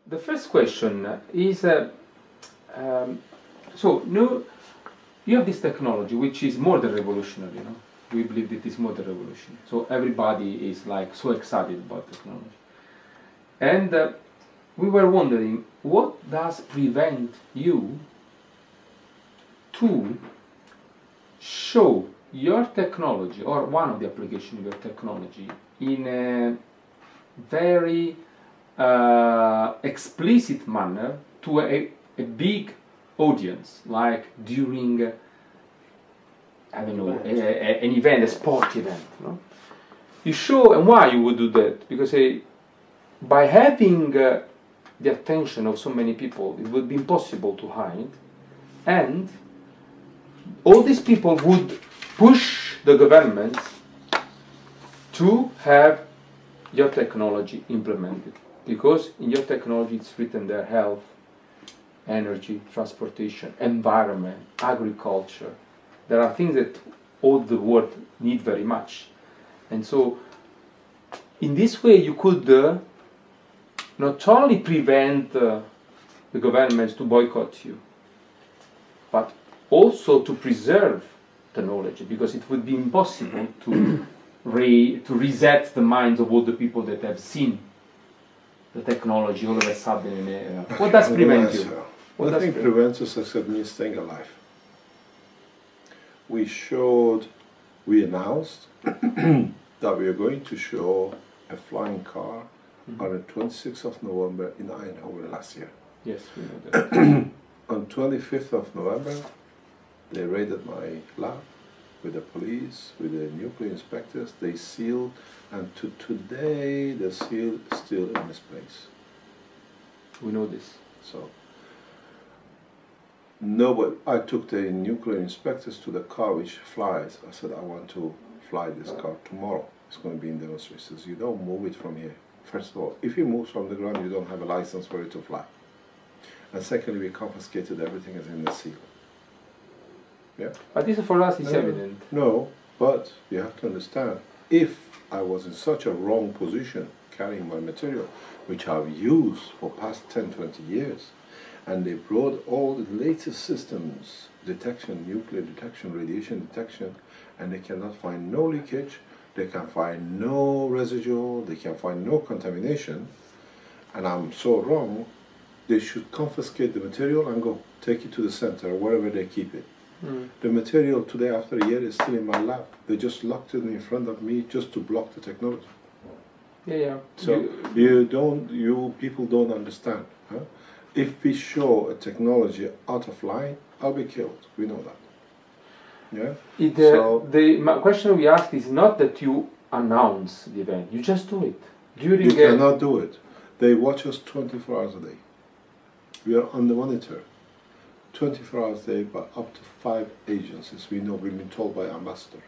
the first question is, so no, you have this technology which is more than revolutionary, you know. We believe it is more than revolutionary. So everybody is like so excited about technology. And we were wondering, what does prevent you to show your technology, or one of the applications of your technology, in a very explicit manner to a big audience, like during I don't know, an event, a sport event. No? You show, and why you would do that? Because by having the attention of so many people, it would be impossible to hide, and all these people would push the government to have your technology implemented, because in your technology it's written their health, energy, transportation, environment, agriculture. There are things that all the world need very much. And so in this way you could not only prevent the governments to boycott you, but also to preserve the knowledge, because it would be impossible to reset the minds of all the people that have seen the technology all of a sudden. What does prevent you? What I think prevents us except me staying alive. We announced that we are going to show a flying car on the 26th of November in Eindhoven last year. Yes, we know that. On 25th of November, they raided my lab with the police, with the nuclear inspectors. They sealed, and to today the seal is still in its place. We know this. So, nobody. I took the nuclear inspectors to the car which flies. I said, I want to fly this car tomorrow. It's going to be in demonstrations. You don't move it from here. First of all, if you move from the ground, you don't have a license for it to fly. And secondly, we confiscated everything as in the seal. Yeah. But this for us is evident. No, but you have to understand, if I was in such a wrong position carrying my material, which I've used for past 10, 20 years, and they brought all the latest systems, detection, nuclear detection, radiation detection, and they cannot find no leakage, they can find no residual, they can find no contamination, and I'm so wrong, they should confiscate the material and go take it to the center, wherever they keep it. The material today, after a year, is still in my lab. They just locked it in front of me just to block the technology. Yeah, yeah. So you people don't understand. Huh? If we show a technology out of line, I'll be killed. We know that. Yeah. The question we ask is not that you announce the event. You just do it. You cannot do it. They watch us 24 hours a day. We are on the monitor 24 hours a day by up to 5 agencies. We know, we've been told by ambassador.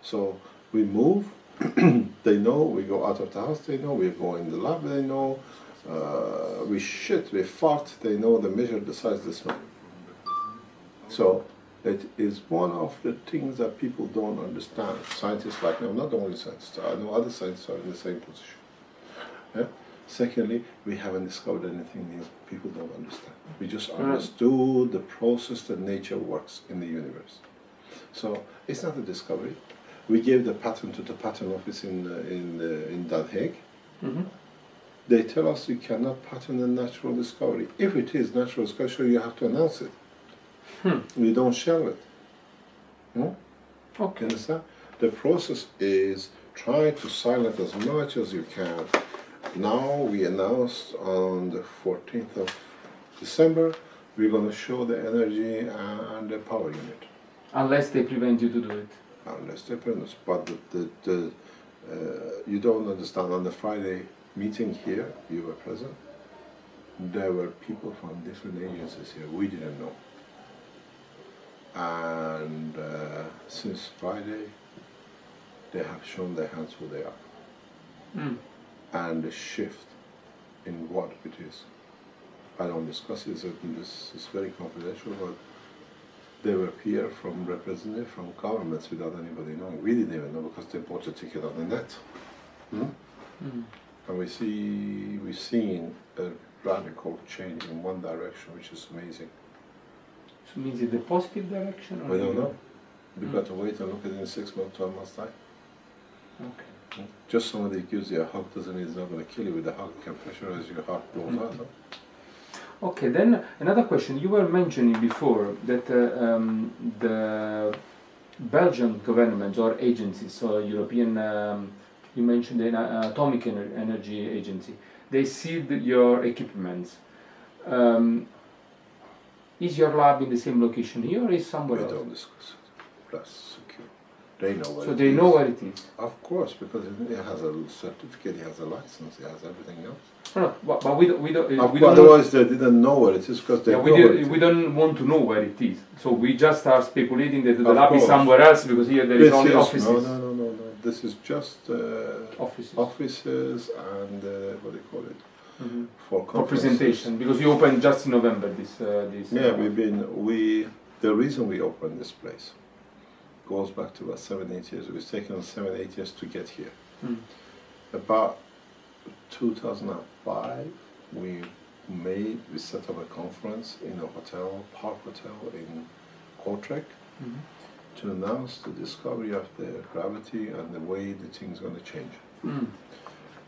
So we move, they know, we go out of the house, they know, we go in the lab, they know, we shit, we fart, they know, they measure the size of the smell. So it is one of the things that people don't understand. Scientists like me, I'm not the only scientist, I know other scientists are in the same position. Yeah? Secondly, we haven't discovered anything new. People don't understand. We just understood the process that nature works in the universe. So it's not a discovery. We gave the patent to the patent office in Den Haag. They tell us you cannot patent a natural discovery. If it is natural discovery, you have to announce it. You don't share it. Okay. Understand? The process is try to silence as much as you can. Now we announced on the 14th of December, we're going to show the energy and the power unit. Unless they prevent you to do it. Unless they prevent us. But you don't understand, on the Friday meeting here, you were present, there were people from different agencies here, we didn't know. And since Friday, they have shown their hands who they are. And the shift in what it is. I don't discuss it, this is very confidential, but they were here from representatives from governments without anybody knowing. We didn't even know because they bought a ticket on the net. And we've seen a radical change in one direction, which is amazing. So means in the positive direction? Or We don't know. We've got to wait and look at it in 6 months, 12 months' time. Okay. Just somebody gives you a hug doesn't mean it's not going to kill you with a hug. It can pressurize your heart blows out. Huh? Okay, then another question. You were mentioning before that the Belgian government or agencies, so European, you mentioned the Atomic Energy Agency, they sealed your equipments. Is your lab in the same location here or is somewhere else? We don't discuss it. That's secure. They know where so it they is. know where it is? Of course, because it has a certificate, it has a license, it has everything else. No, but we don't otherwise they didn't know where it is because they know where it is. We don't want to know where it is. So we just are speculating that the Of lab is course. somewhere else because here there is only offices. No. This is just offices and what do you call it? Mm-hmm. For presentation, because you opened just in November this. Yeah, the reason we opened this place goes back to about 7-8 years. It was taken us 7-8 years to get here. Mm. About 2005, we set up a conference in a hotel, Park Hotel in Kortrijk, to announce the discovery of the gravity and the way the thing's going to change. Mm.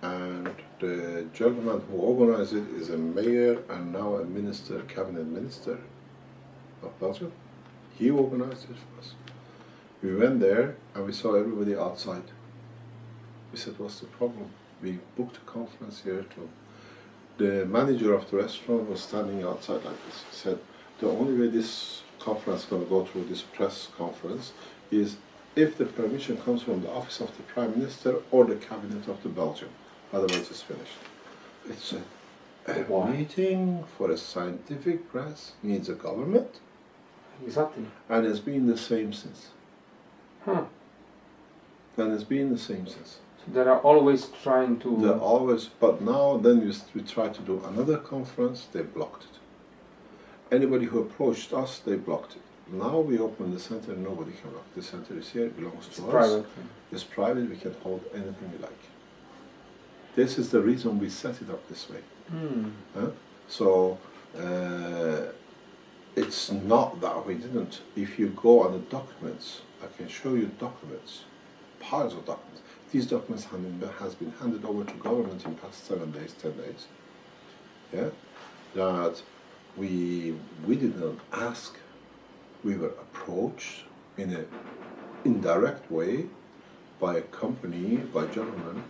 And the gentleman who organized it is a mayor and now a minister, cabinet minister of Belgium. He organized it for us. We went there and we saw everybody outside. We said, what's the problem? We booked a conference here too. The manager of the restaurant was standing outside like this. He said, the only way this conference is going to go through, this press conference, is if the permission comes from the office of the Prime Minister or the cabinet of the Belgium. Otherwise it's finished. It's a meeting for a scientific press needs a government. Exactly. And it's been the same since. Huh. And it's been the same since. So they are always trying to... They're always, but now then we tried to do another conference, they blocked it. Anybody who approached us, they blocked it. Now we open the center, nobody can block. The center is here, it belongs to us. Private. It's private, we can hold anything we like. This is the reason we set it up this way. Mm. So, it's not that we didn't. If you go on the documents, I can show you documents, piles of documents. These documents has been handed over to government in past 7 days, 10 days. Yeah, that we did not ask. We were approached in an indirect way by a company, by gentlemen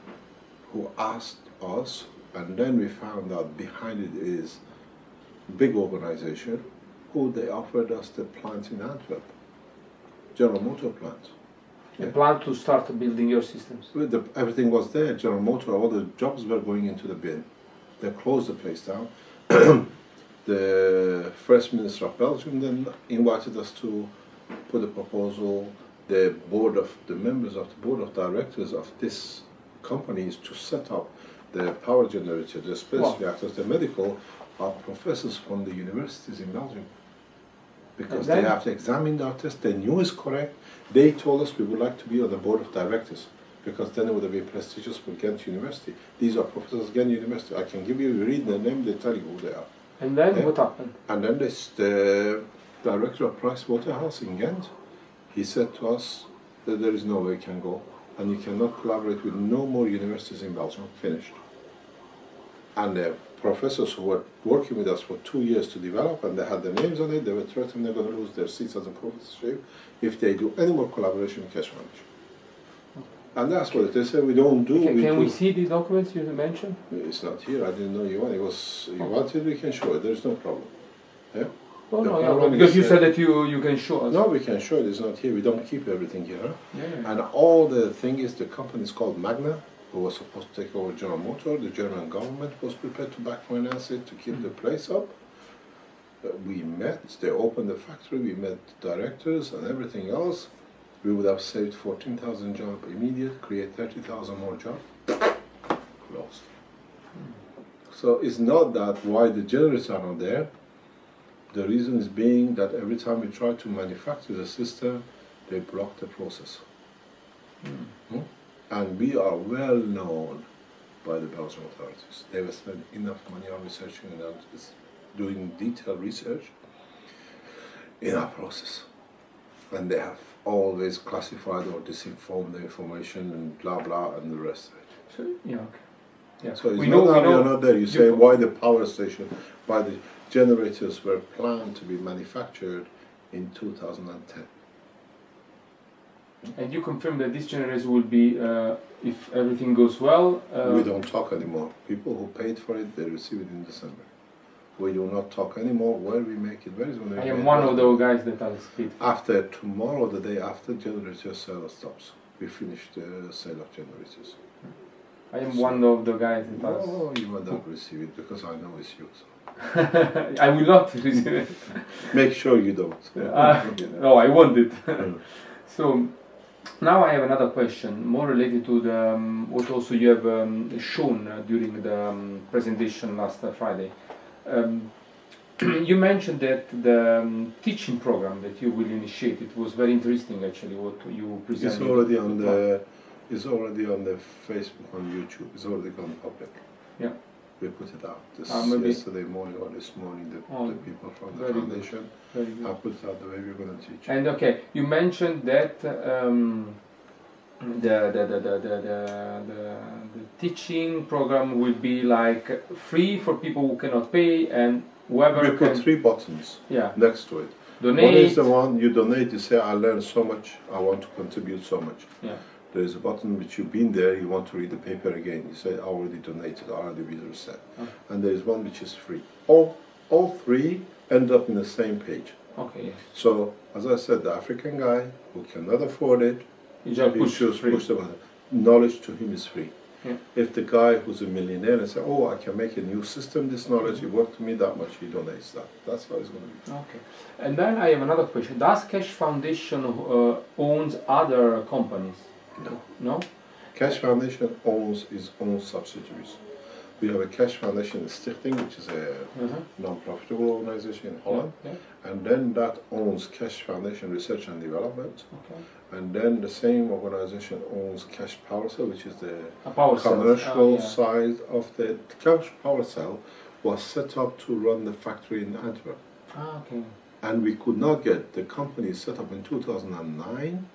who asked us, and then we found out behind it is a big organization who they offered us the plant in Antwerp, General Motor plant. A plan to start building your systems. Everything was there, General Motor, all the jobs were going into the bin. They closed the place down. The First Minister of Belgium then invited us to put a proposal. The members of the board of directors of this company is to set up the power generator, the space reactors, the medical, are professors from the universities in Belgium. Because they have to examine our test, they knew it's correct. They told us we would like to be on the board of directors, because then it would be prestigious for Ghent University. These are professors of Ghent University. I can give you, read their name, they tell you who they are. And then what happened? And then the director of Pricewaterhouse in Ghent, he said to us that there is no way you can go, and you cannot collaborate with no more universities in Belgium, finished. And the professors who were working with us for 2 years to develop, and they had their names on it, they were threatened they're going to lose their seats as a professorship if they do any more collaboration with Keshe. And that's what they said we don't do. Can we see the documents you mentioned? It's not here, I didn't know you wanted. You wanted, we can show it, there's no problem. Yeah? Oh, no, because you said that you can show us. No, we can show it, it's not here, we don't keep everything here. Huh? Yeah. And all the thing is, the company is called Magna, who was supposed to take over General Motor. The German government was prepared to back finance it to keep the place up. We met, they opened the factory, we met directors and everything else. We would have saved 14,000 jobs immediate, create 30,000 more jobs. Lost. So it's not that why the generators are not there. The reason is being that every time we try to manufacture the system, they block the process. And we are well known by the Belgian authorities. They have spent enough money on researching and doing detailed research in our process. And they have always classified or disinformed the information and blah blah and the rest of it. So, yeah, okay. Yeah. So it's not that you're not there. You say why the power station, why the generators were planned to be manufactured in 2010. And you confirm that this generators will be, if everything goes well... we don't talk anymore. People who paid for it, they receive it in December. We do not talk anymore. Where we make it, where is when I am one of those guys that has paid for it. After tomorrow, the day after, generator sale stops. We finish the sale of generators. I am one of the guys that has... Oh, you will not receive it because I know it's you. So. I will not receive it. Make sure you don't. No, I want it. So, now I have another question, more related to the what also you have shown during the presentation last Friday. You mentioned that the teaching program that you will initiate, it was very interesting actually what you presented. It's already on the Facebook, on YouTube. It's already gone public. Yeah. We put it out yesterday morning or this morning. The people from the foundation I put it out the way we're going to teach. And okay, you mentioned that the teaching program will be like free for people who cannot pay, and whoever we put 3 buttons next to it. Donate. One is the one you donate. You say I learned so much. I want to contribute so much. Yeah. There is a button which you've been there, you want to read the paper again. You say, I already donated, I already reset. And there is one which is free. All 3 end up in the same page. Okay. So, as I said, the African guy who cannot afford it, he push the button. Knowledge to him is free. Yeah. If the guy who's a millionaire and says, oh, I can make a new system, this knowledge, you work to me that much, he donates that. That's how it's going to be. Okay. And then I have another question. Does Keshe Foundation owns other companies? No. No? Keshe Foundation owns its own subsidiaries. We have a Keshe Foundation Stichting, which is a non-profitable organization in Holland, and then that owns Keshe Foundation Research and Development, and then the same organization owns Keshe Power Cell, which is the commercial side of the Keshe Power Cell was set up to run the factory in Antwerp. And we could not get the company set up in 2009.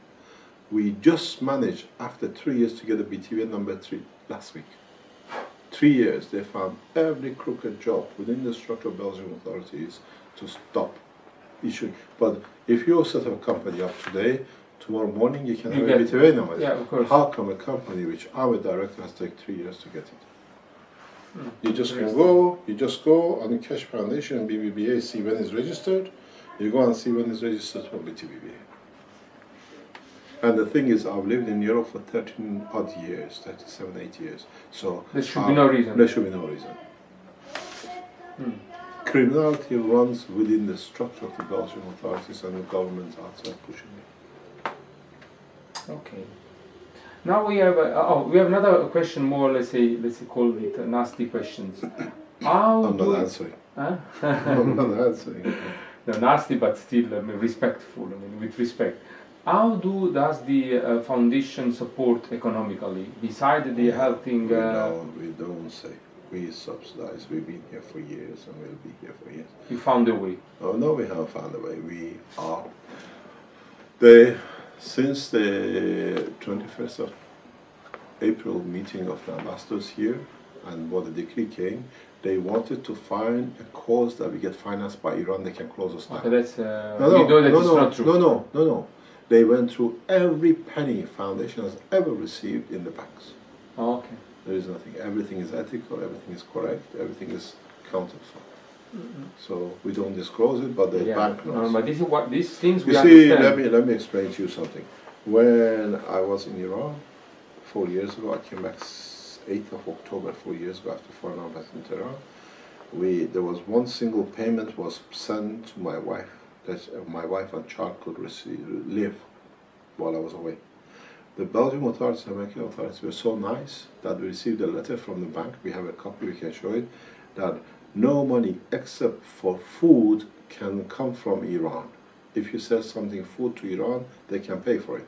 We just managed, after 3 years, to get a BTV number 3 last week. 3 years, they found every crooked job within the structure of Belgian authorities to stop issuing. But if you set up a company up today, tomorrow morning you can have a BTV number. Yeah, of course. How come a company which I'm a director has taken 3 years to get it? You just can go, on the Keshe Foundation and BBBA, see when it's registered. You go and see when it's registered for BTBBA. And the thing is, I've lived in Europe for 13 odd years, 37, 8 years. So there should be no reason. There should be no reason. Criminality runs within the structure of the Belgian authorities and the government outside pushing it. Okay. Now we have we have another question, more let's say call it nasty questions. I'm not answering. I'm not answering. No, nasty, but still respectful. I mean, with respect. How does the foundation support economically, besides the helping... We don't say. We subsidize. We've been here for years and we'll be here for years. You found a way? Oh, no, we haven't found a way. We are... Since the 21st of April meeting of the ambassadors here, and when the decree came, they wanted to find a cause that we get financed by Iran, they can close us down. Okay, that's... not true. No. They went through every penny foundation has ever received in the banks. Oh, okay. There is nothing. Everything is ethical, everything is correct, everything is accounted for. So we don't disclose it, but the bank knows. No, but this is what these things we understand. Let me explain to you something. When I was in Iran 4 years ago, I came back 8th of October 4 years ago after foreign embassy in Tehran. There was one single payment was sent to my wife, that my wife and child could live while I was away. The Belgian authorities and American authorities were so nice that we received a letter from the bank, we have a copy, we can show it, that no money except for food can come from Iran. If you sell something food to Iran, they can pay for it.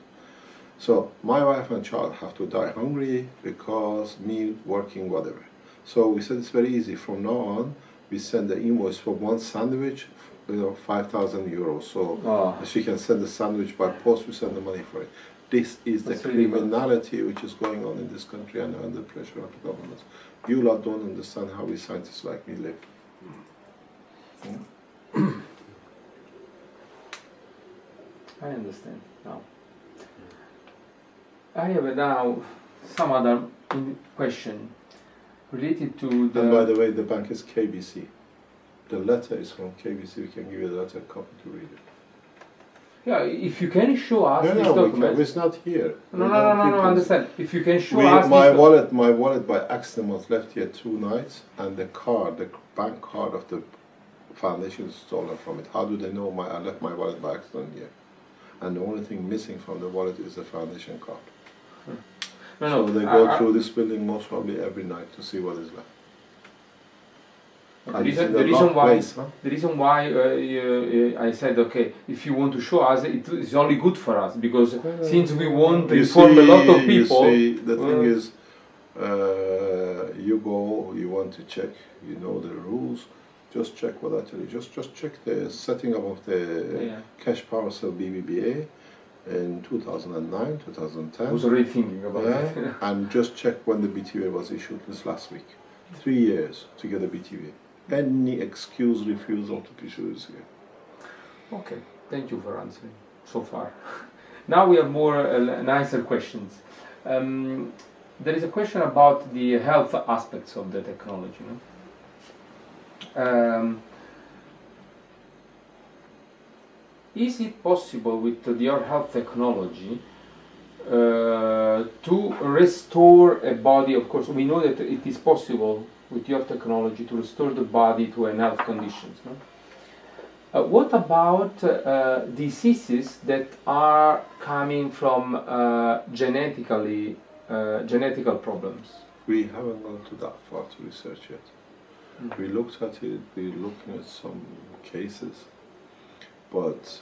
So my wife and child have to die hungry because me working whatever. So we said it's very easy. From now on, we send the invoice for one sandwich, 5,000 euros. So she can send the sandwich by post, we send the money for it. This is the criminality which is going on in this country and under pressure of the governments. You lot don't understand how we scientists like me live. I understand now. I have now some other question related to the... And by the way, the bank is KBC. The letter is from KBC. We can give you the letter copy to read it. Yeah, if you can show us this document. It's not here. No, I understand. If you can show us my wallet by accident was left here 2 nights, and the card, the bank card of the foundation is stolen from it. How do they know I left my wallet by accident here? And the only thing missing from the wallet is the foundation card. So they go through this building most probably every night to see what is left. The reason why I said, okay, if you want to show us, it is only good for us, because since we want to inform a lot of people... You see, the thing is, you go, you want to check, you know the rules, just check what I tell you. Just check the setting up of the cash power cell BBBA in 2009, 2010. I was already thinking about it. And just check when the BTV was issued this last week. 3 years to get a BTV. Any excuse, refusal to issue is here. Okay, thank you for answering so far. Now we have more nicer questions. There is a question about the health aspects of the technology. No? Is it possible with your health technology to restore a body? Of course, we know that it is possible with your technology to restore the body to an health conditions. No? What about diseases that are coming from genetical problems? We haven't gone to that far to research yet. We looked at it, we're looking at some cases, but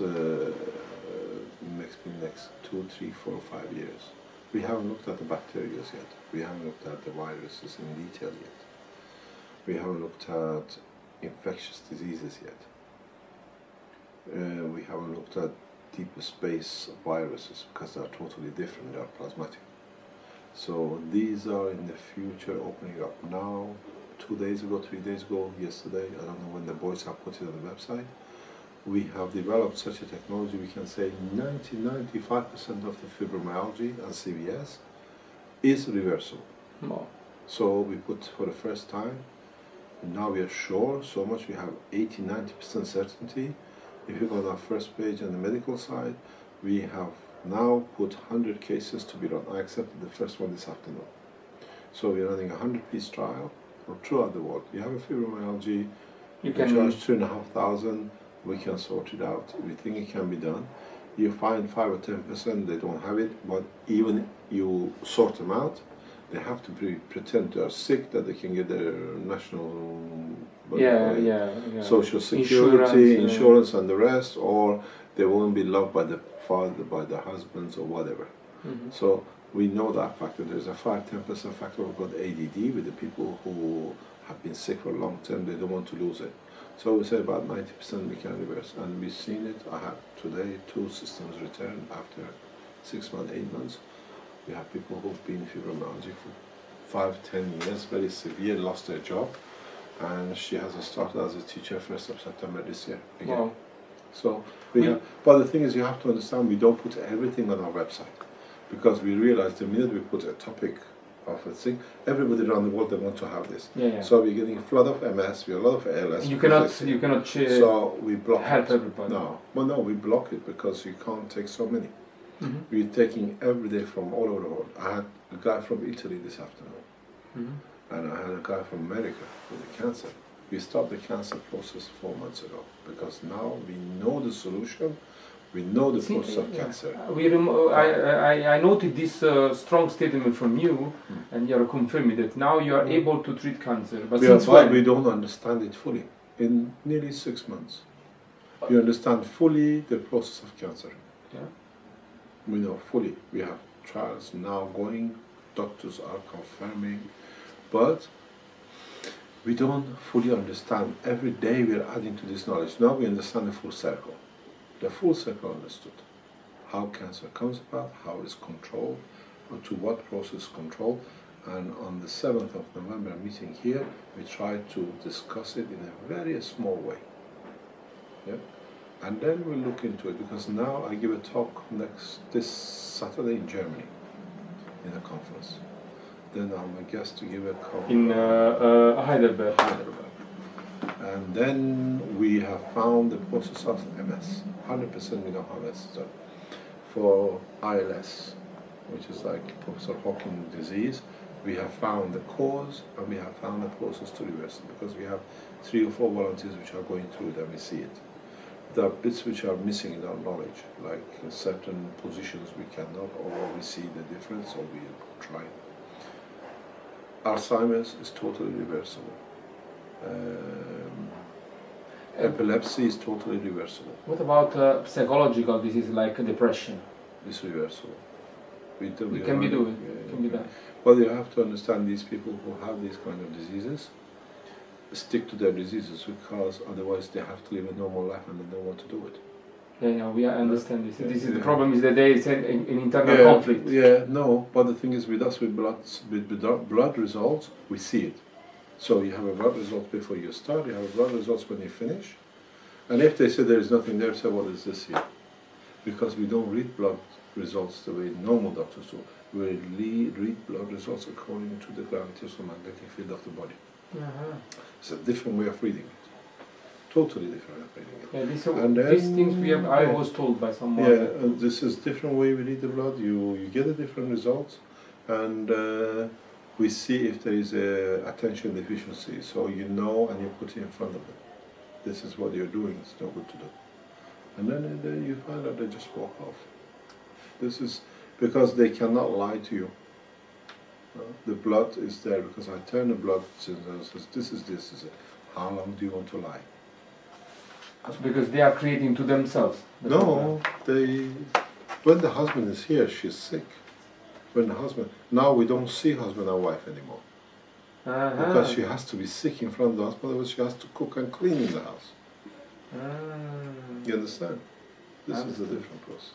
next 2, 3, 4, 5 years. We haven't looked at the bacteria yet. We haven't looked at the viruses in detail yet. We haven't looked at infectious diseases yet. We haven't looked at deeper space viruses because they are totally different, they are plasmatic. So these are in the future opening up now. 2 days ago, 3 days ago, yesterday, I don't know when the boys have put it on the website, we have developed such a technology we can say 90–95% of the fibromyalgia and CVS is reversible. Oh. So we put for the first time, now we are sure so much, we have 80–90% certainty. If you go on our first page on the medical side, we have now put 100 cases to be run. I accepted the first one this afternoon. So we're running a 100-piece trial throughout the world. You have a fibromyalgia, you can charge 3,500, we can sort it out. We think it can be done. You find 5 or 10% they don't have it, but even you sort them out, they have to pretend they are sick, that they can get their national social security, insurance and the rest, or they won't be loved by the father, by the husbands or whatever. So we know that factor. There's a 5–10% factor about ADD with the people who have been sick for a long time, they don't want to lose it. So we say about 90% we can reverse, and we've seen it. I have today 2 systems returned after 6 months, 8 months. We have people who've been fibromyalgia for 5–10 years, very severe, lost their job, and she has started as a teacher 1st of September this year again. Wow. So but the thing is, you have to understand, we don't put everything on our website, because we realize the minute we put a topic of a thing, everybody around the world, they want to have this. So we're getting a flood of MS, we have a lot of ALS. You cannot so we block help everybody. No, we block it because you can't take so many. We're taking every day from all over the world. I had a guy from Italy this afternoon, and I had a guy from America with a cancer. We stopped the cancer process 4 months ago because now we know the solution. We know the process of cancer. I noted this strong statement from you, and you are confirming that now you are able to treat cancer. But since when? We don't understand it fully. In nearly 6 months, you understand fully the process of cancer. We know fully. We have trials now going, doctors are confirming, but we don't fully understand. Every day we are adding to this knowledge. Now we understand the full circle. The full circle understood. How cancer comes about, how it's controlled, or to what process control. And on the 7th of November meeting here, we try to discuss it in a very small way. Yeah? And then we'll look into it, because now I give a talk this Saturday in Germany, in a conference. Then I'm a guest to give a talk in Heidelberg. And then we have found the process of MS. 100% we know how that's done. For ILS, which is like Professor Hawking's disease, we have found the cause and we have found the process to reverse it, because we have 3 or 4 volunteers which are going through it and we see it. There are bits which are missing in our knowledge, like in certain positions we cannot, or we see the difference, or we try. Alzheimer's is totally reversible. Epilepsy is totally reversible. What about psychological disease like depression? It's reversible. It can be done. Can be done. Well, you have to understand these people who have these kind of diseases stick to their diseases, because otherwise they have to live a normal life and they don't want to do it. Yeah, we understand this. This is the problem. Is that there is an internal conflict. Yeah, no. But the thing is, with us, with blood results, we see it. So you have a blood result before you start. You have a blood results when you finish. And if they say there is nothing there, say, what is this here? Because we don't read blood results the way normal doctors do. We read blood results according to the gravitational magnetic field of the body. It's a different way of reading it. Totally different way of reading it. Yeah, these things I was told by someone. Yeah, and this is different way we read the blood. You get a different results, and we see if there is a attention deficiency. So you know, and you put it in front of them. This is what you're doing. It's not good to do. And then you find out they just walk off. This is because they cannot lie to you. The blood is there because I turn the blood and says, this is it. How long do you want to lie? Because they are creating to themselves. No, when the husband is here, she's sick. When the husband, now we don't see husband and wife anymore. Because she has to be sick in front of the husband, otherwise she has to cook and clean in the house. You understand? This is a different process.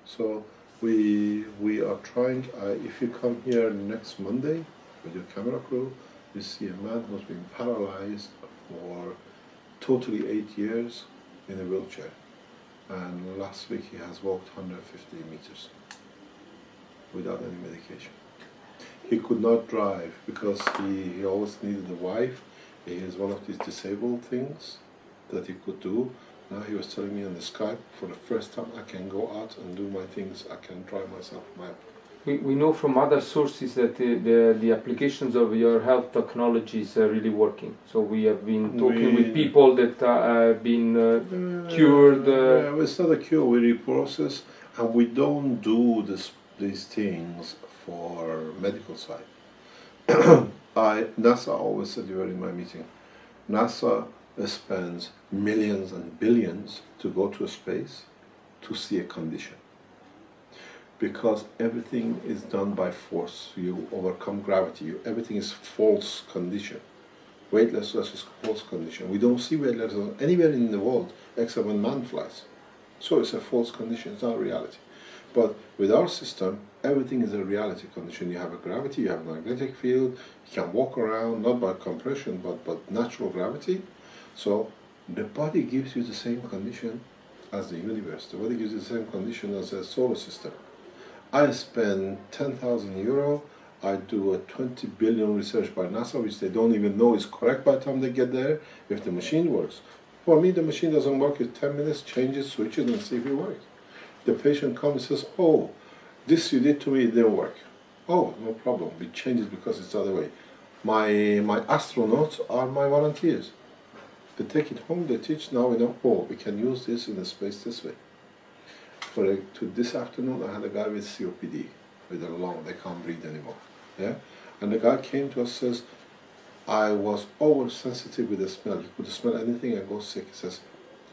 So we are trying, if you come here next Monday with your camera crew, you see a man who's been paralyzed for totally 8 years in a wheelchair. And last week he has walked 150 meters without any medication. He could not drive because he always needed a wife. He has one of these disabled things that he could do. Now he was telling me on the Skype, for the first time I can go out and do my things, I can drive myself. We know from other sources that the applications of your health technologies are really working. So we have been talking with people that have been cured. It's not a cure, we reprocess, and we don't do these things for medical side. NASA always said during my meeting, NASA spends millions and billions to go to space to see a condition. Because everything is done by force. You overcome gravity. Everything is false condition. Weightlessness is false condition. We don't see weightlessness anywhere in the world except when man flies. So it's a false condition, it's not reality. But with our system, everything is a reality condition. You have a gravity, you have a magnetic field, you can walk around, not by compression, but natural gravity. So the body gives you the same condition as the universe. The body gives you the same condition as a solar system. I spend 10,000 euro, I do a 20 billion research by NASA, which they don't even know is correct by the time they get there, if the machine works. For me, the machine doesn't work in 10 minutes, change it, switch it, and see if it works. The patient comes and says, oh, this you did to me, it didn't work. Oh, no problem, we change it because it's the other way. My astronauts are my volunteers. They take it home, they teach, now we know, oh, we can use this in the space this way. This afternoon I had a guy with COPD, with a lung, they can't breathe anymore. Yeah? And the guy came to us and says, I was oversensitive with the smell. He could smell anything and go sick. He says,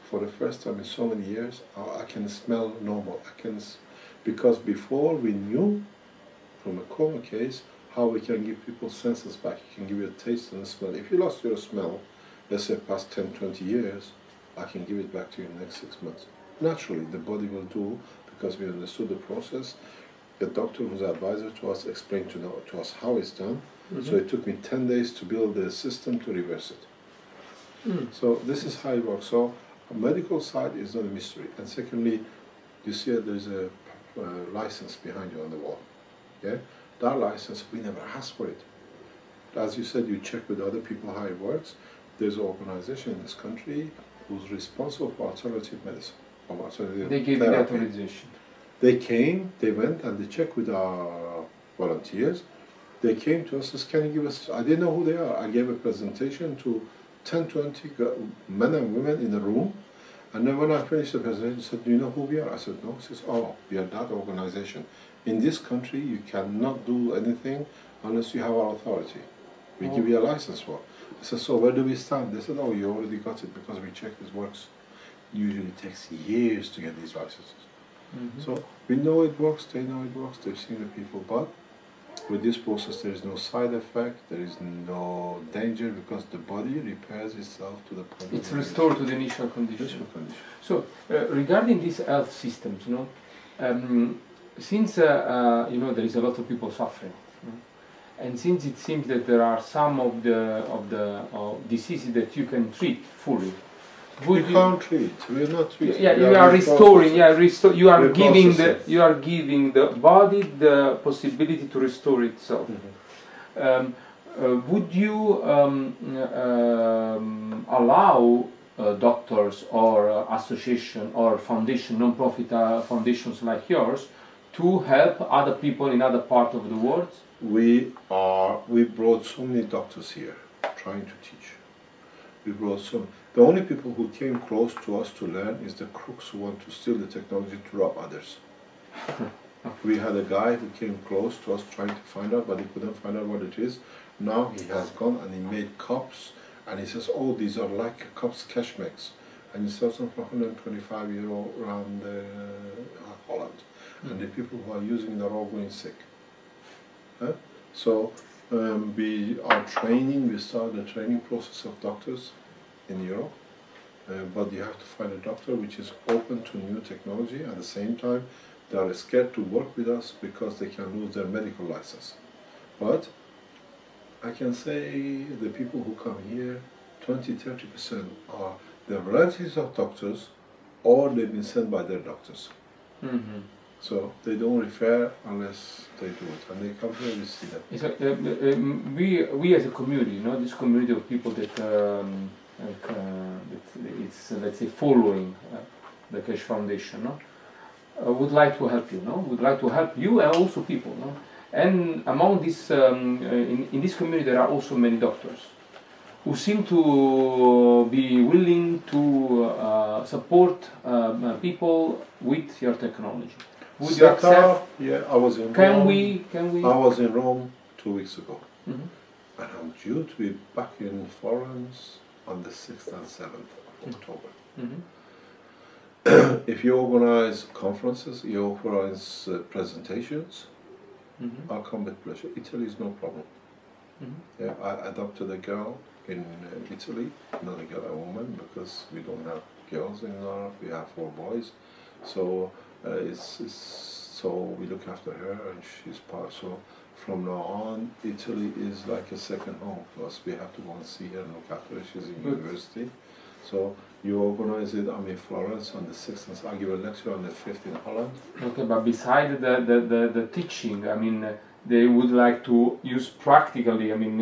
for the first time in so many years, I can smell normal. Because before we knew, from a coma case, how we can give people senses back. You can give you a taste and a smell. If you lost your smell, let's say past 10, 20 years, I can give it back to you in the next 6 months. Naturally, the body will do, because we understood the process. The doctor who's advisor to us explained to us how it's done. So it took me 10 days to build the system to reverse it. So this is how it works. So a medical side is not a mystery. And secondly, you see there's a license behind you on the wall. Yeah, that license, we never asked for it. As you said, you check with other people how it works. There's an organization in this country who's responsible for alternative medicine. They gave you the authorization. They came, they went and they checked with our volunteers. They came to us and said, can you give us, I didn't know who they are. I gave a presentation to 10, 20 men and women in the room. And then when I finished the presentation, he said, do you know who we are? I said, no. He says, oh, we are that organization. In this country, you cannot do anything unless you have our authority. We give you a license for it. I said, so where do we stand? They said, oh, you already got it because we checked this works. Usually it takes years to get these licenses. So we know it works, they know it works, they've seen the people, but with this process there is no side effect, there is no danger because the body repairs itself to the point. It's restored to the initial condition. So regarding these health systems, you know, since you know there is a lot of people suffering, and since it seems that there are some of the diseases that you can treat fully. We can't treat. We are not treating. Yeah, you are restoring. Yeah, you are giving the body the possibility to restore itself. Would you allow doctors or association or foundation, non-profit foundations like yours, to help other people in other parts of the world? We brought so many doctors here, trying to teach. We brought some. The only people who came close to us to learn is the crooks who want to steal the technology to rob others. We had a guy who came close to us trying to find out, but he couldn't find out what it is. Now he has gone and he made cups, and he says, oh, these are like cups Keshe makes. And he sells them for €125 around Holland. And the people who are using it are all going sick. So we are training, we started the training process of doctors in Europe, but you have to find a doctor which is open to new technology. At the same time, they are scared to work with us because they can lose their medical license. But I can say the people who come here, 20–30% are the relatives of doctors, or they've been sent by their doctors. So they don't refer unless they do it, and they come here and we see that. So, we as a community, you know, this community of people that it's let's say following the Keshe Foundation, no? Would like to help you, no? Would like to help you and also people, no? And among this, in this community, there are also many doctors who seem to be willing to support people with your technology. Would you accept? Yeah, I was in Rome. I was in Rome 2 weeks ago, and I'm due to be back in Florence on the 6th and 7th of October. If you organize conferences, you organize presentations, I'll come with pleasure. Italy is no problem. Yeah, I adopted a girl in Italy, not a girl, a woman, because we don't have girls in Europe, we have 4 boys. So so we look after her, and she's part. So from now on, Italy is like a second home for us. We have to go and see her and look after her. She's in university. So you organize it. I'm in Florence on the 6th, and I'll give a lecture on the 5th in Holland. Okay, but beside the teaching, I mean, they would like to use practically. I mean,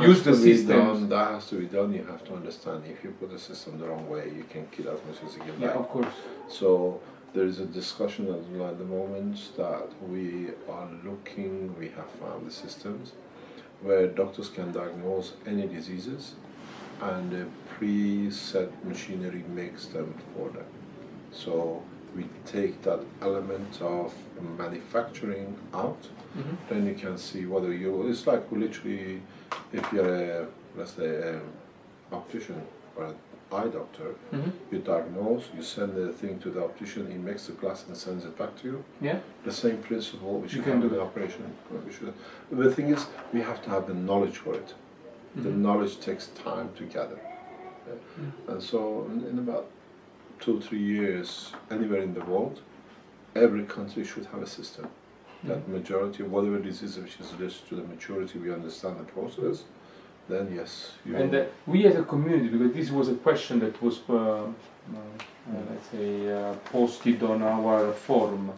use the system. That has to be done. You have to understand. If you put the system the wrong way, you can kill as much as you can. Yeah, of course. So there is a discussion at the moment that we are looking. We have found the systems where doctors can diagnose any diseases, and the preset machinery makes them for them. So we take that element of manufacturing out, then you can see whether you, it's like literally, if you're a, let's say, optician, or an eye doctor, you diagnose, you send the thing to the optician, he makes the glass and sends it back to you. Yeah. The same principle which You you can have do in the that. operation. The thing is, we have to have the knowledge for it. The knowledge takes time to gather. And so in about 2-3 years, anywhere in the world, every country should have a system. That majority of whatever disease which is related to the maturity, we understand the process, then yes. And we as a community, because this was a question that was, let's say, posted on our forum,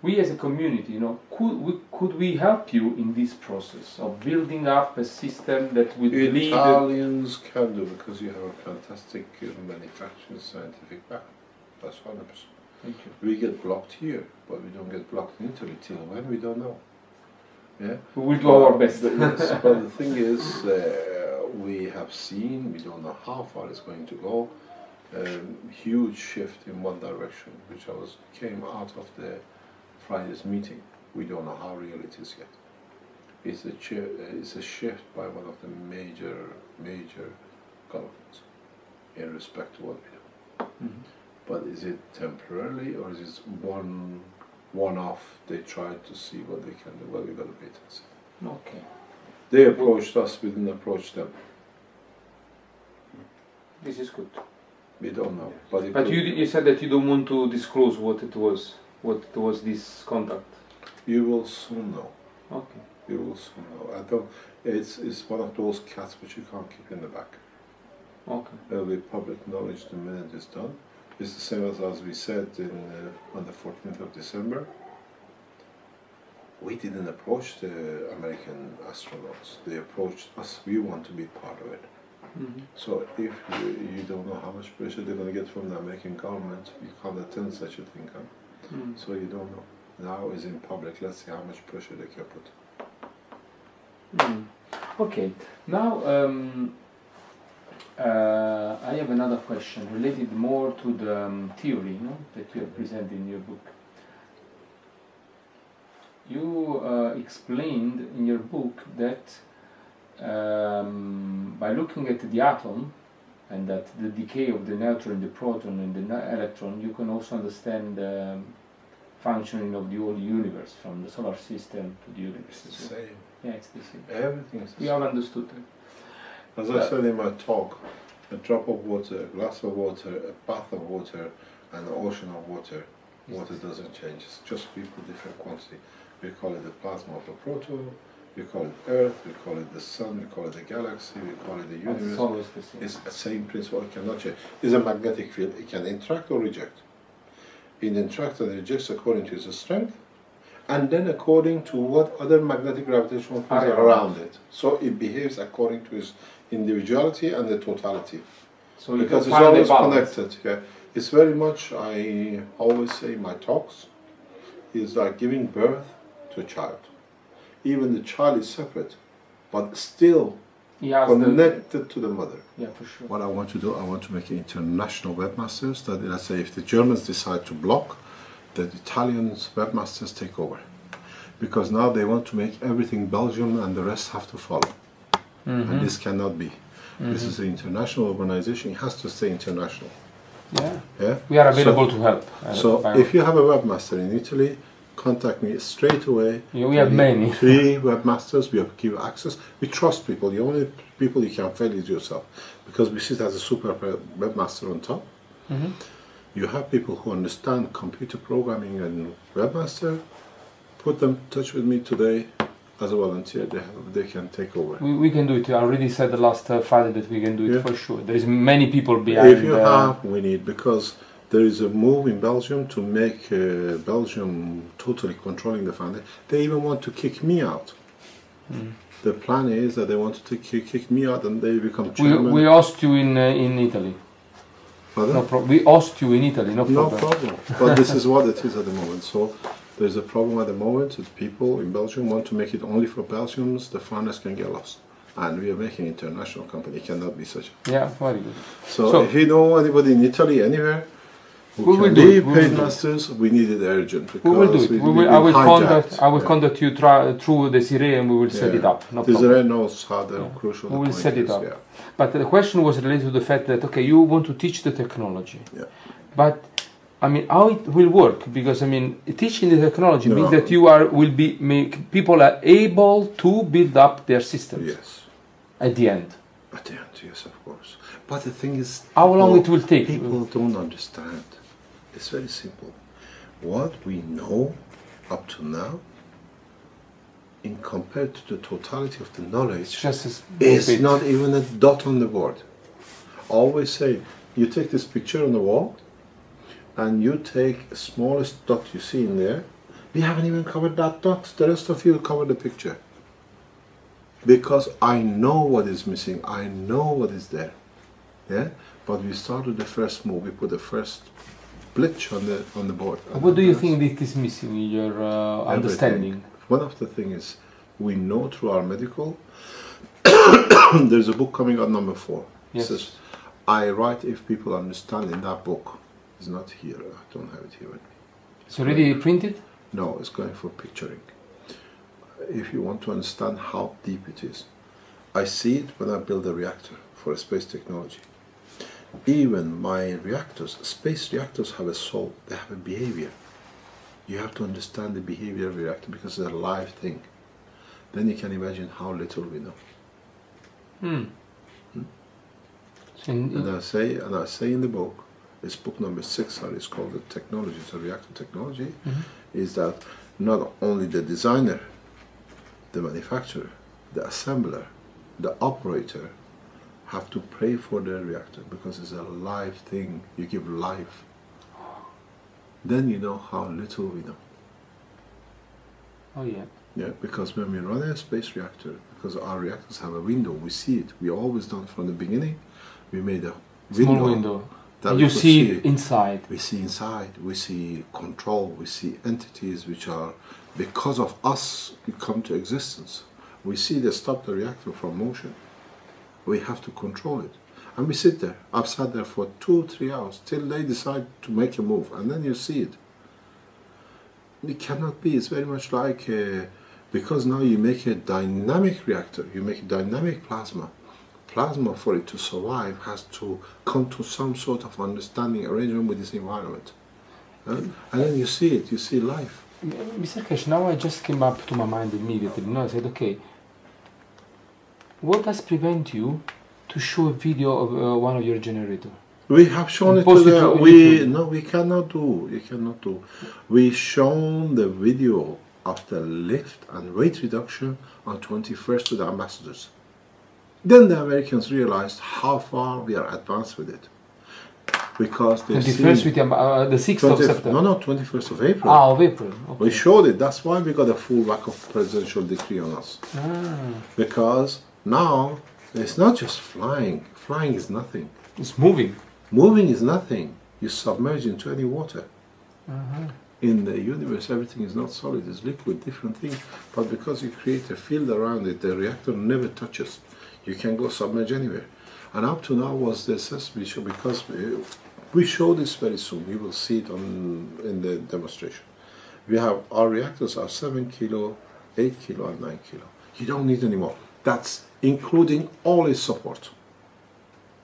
we as a community, you know, could we help you in this process of building up a system that would lead... Italians can do, because you have a fantastic manufacturing scientific background. That's 100%. Thank you. We get blocked here, but we don't get blocked in Italy. Till when, we don't know. Yeah? We will do our best. Yes, but the thing is, we have seen, we don't know how far it's going to go, huge shift in one direction, which came out of the Friday's meeting. We don't know how real it is yet. It's a shift by one of the major governments in respect to what we do. But is it temporarily, or is it one-off? They try to see what they can do. Well, we got to wait and see. Okay. They approached us, we didn't approach them. This is good. We don't know. But you said that you don't want to disclose what it was this contact. You will soon know. Okay. You will soon know. It's one of those cats which you can't keep in the back. Okay. It will be public knowledge the minute it's done. It's the same as we said on the 14th of December. We didn't approach the American astronauts. They approached us. We want to be part of it. So if you don't know how much pressure they're going to get from the American government, you can't attend such a thing. So you don't know. Now it's in public. Let's see how much pressure they can put. Okay. Now I have another question related more to the theory, that you have presented in your book. You explained in your book that by looking at the atom and that the decay of the neutron, the proton and the electron, you can also understand the functioning of the whole universe, from the solar system to the universe. It's the same. Yeah, it's the same. Everything is the We same. have understood that. As I said in my talk, a drop of water, a glass of water, a bath of water, and an ocean of water, water doesn't change. It's just we put different quantity. We call it the plasma of the proton, we call it Earth, we call it the sun, we call it the galaxy, we call it the universe. It's always the same. It's the same principle, it cannot change. It's a magnetic field, it can interact or reject. It interacts and rejects according to its strength, and then according to what other magnetic gravitational fields are around it. So it behaves according to its individuality and the totality. So because it's always connected. Yeah. It's very much, I always say in my talks, is like giving birth to a child. Even the child is separate, but still connected to the mother. Yeah, for sure. What I want to do, I want to make international webmasters that, let's say, if the Germans decide to block, the Italian webmasters take over. Because now they want to make everything Belgium and the rest have to follow. And this cannot be. This is an international organization, it has to stay international. Yeah. Yeah? We are available to help. So if you have a webmaster in Italy, contact me straight away. Yeah, we have many. 3 webmasters, we give access. We trust people. The only people you can fail is yourself. Because we sit as a super webmaster on top. You have people who understand computer programming and webmaster. Put them in touch with me today as a volunteer. They can take over. We can do it. I already said the last Friday that we can do it for sure. There is many people behind. If you have, we need, because there is a move in Belgium to make Belgium totally controlling the foundation. They even want to kick me out. The plan is that they want to kick me out and they become chairman. We host you in Italy. Pardon? No problem. We host you in Italy. No problem. No problem. But this is what it is at the moment. So there's a problem at the moment that people in Belgium want to make it only for Belgians. The founders can get lost. And we are making an international company. It cannot be such. Yeah, very good. So if you know anybody in Italy, anywhere, We will do it. Paid masters, we need it urgent. We will do it. I will contact you through the Desiree and we will set it up. No Desiree knows how the crucial we will point set it up. Yeah. But the question was related to the fact that, okay, you want to teach the technology. Yeah. But, I mean, how it will work? Because, I mean, teaching the technology means that people are able to build up their systems. Yes. At the end. At the end, yes, of course. But the thing is, how long it will take? People don't understand. It's very simple. What we know up to now, in compared to the totality of the knowledge, is not even a dot on the board. Always say, you take this picture on the wall, and you take the smallest dot you see in there. We haven't even covered that dot. The rest of you cover the picture. Because I know what is missing. I know what is there. Yeah? But we started the first move. We put the first blitz on the board. What do you think it is missing in your understanding? One of the things is, we know through our medical, there's a book coming out, number 4. Yes. It says, I write if people understand. In that book. It's not here. I don't have it here with me. It's already printed? No, it's going for picturing. If you want to understand how deep it is. I see it when I build a reactor for a space technology. Even my reactors, space reactors have a soul, they have a behavior. You have to understand the behavior of a reactor because it's a live thing. Then you can imagine how little we know. And I say in the book, it's book number 6, it's called the technology, it's a reactor technology, is that not only the designer, the manufacturer, the assembler, the operator have to pray for their reactor because it's a live thing. You give life. Then you know how little we know. Oh yeah. Yeah, because when we run a space reactor, because our reactors have a window, we see it. We always done from the beginning. We made a window. Small window. And you see inside. We see inside. We see control. We see entities which are, because of us, we come to existence. We see they stop the reactor from motion. We have to control it. And we sit there. I've sat there for 2-3 hours till they decide to make a move. And then you see it. It cannot be. It's very much like, because now you make a dynamic reactor. You make a dynamic plasma. Plasma, for it to survive, has to come to some sort of understanding, arrangement with this environment. And then you see it. You see life. Mr. Keshe, now I just came up to my mind immediately. I said, okay, what does prevent you to show a video of one of your generators? We have shown it to them. No, we cannot do. We cannot do. We shown the video of the lift and weight reduction on 21st to the ambassadors. Then the Americans realized how far we are advanced with it. Because they 21st with the 6th of September? No, 21st of April. Ah, of April. Okay. We showed it. That's why we got a full whack of presidential decree on us. Because now it's not just flying. Flying is nothing. It's moving. Moving is nothing. You submerge into any water. In the universe, everything is not solid. It's liquid, different things. But because you create a field around it, the reactor never touches. You can go submerge anywhere. And up to now was the assessment show, because we show this very soon. You will see it in the demonstration. We have our reactors are 7 kilo, 8 kilo, and 9 kilo. You don't need any more. That's including all its support.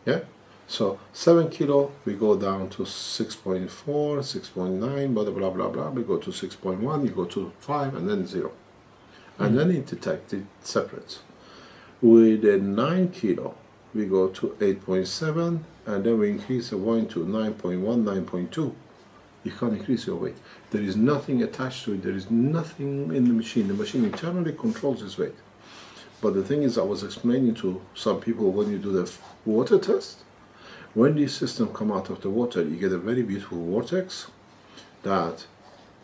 Yeah. So 7 kilo, we go down to 6.4, 6.9, blah blah blah blah. We go to 6.1, you go to 5, and then 0, and then it detects it separates. With a 9 kilo, we go to 8.7, and then we increase the weight to 9.1, 9.2. You can't increase your weight. There is nothing attached to it. There is nothing in the machine. The machine internally controls its weight. But the thing is, I was explaining to some people, when you do the water test, when these systems come out of the water, you get a very beautiful vortex that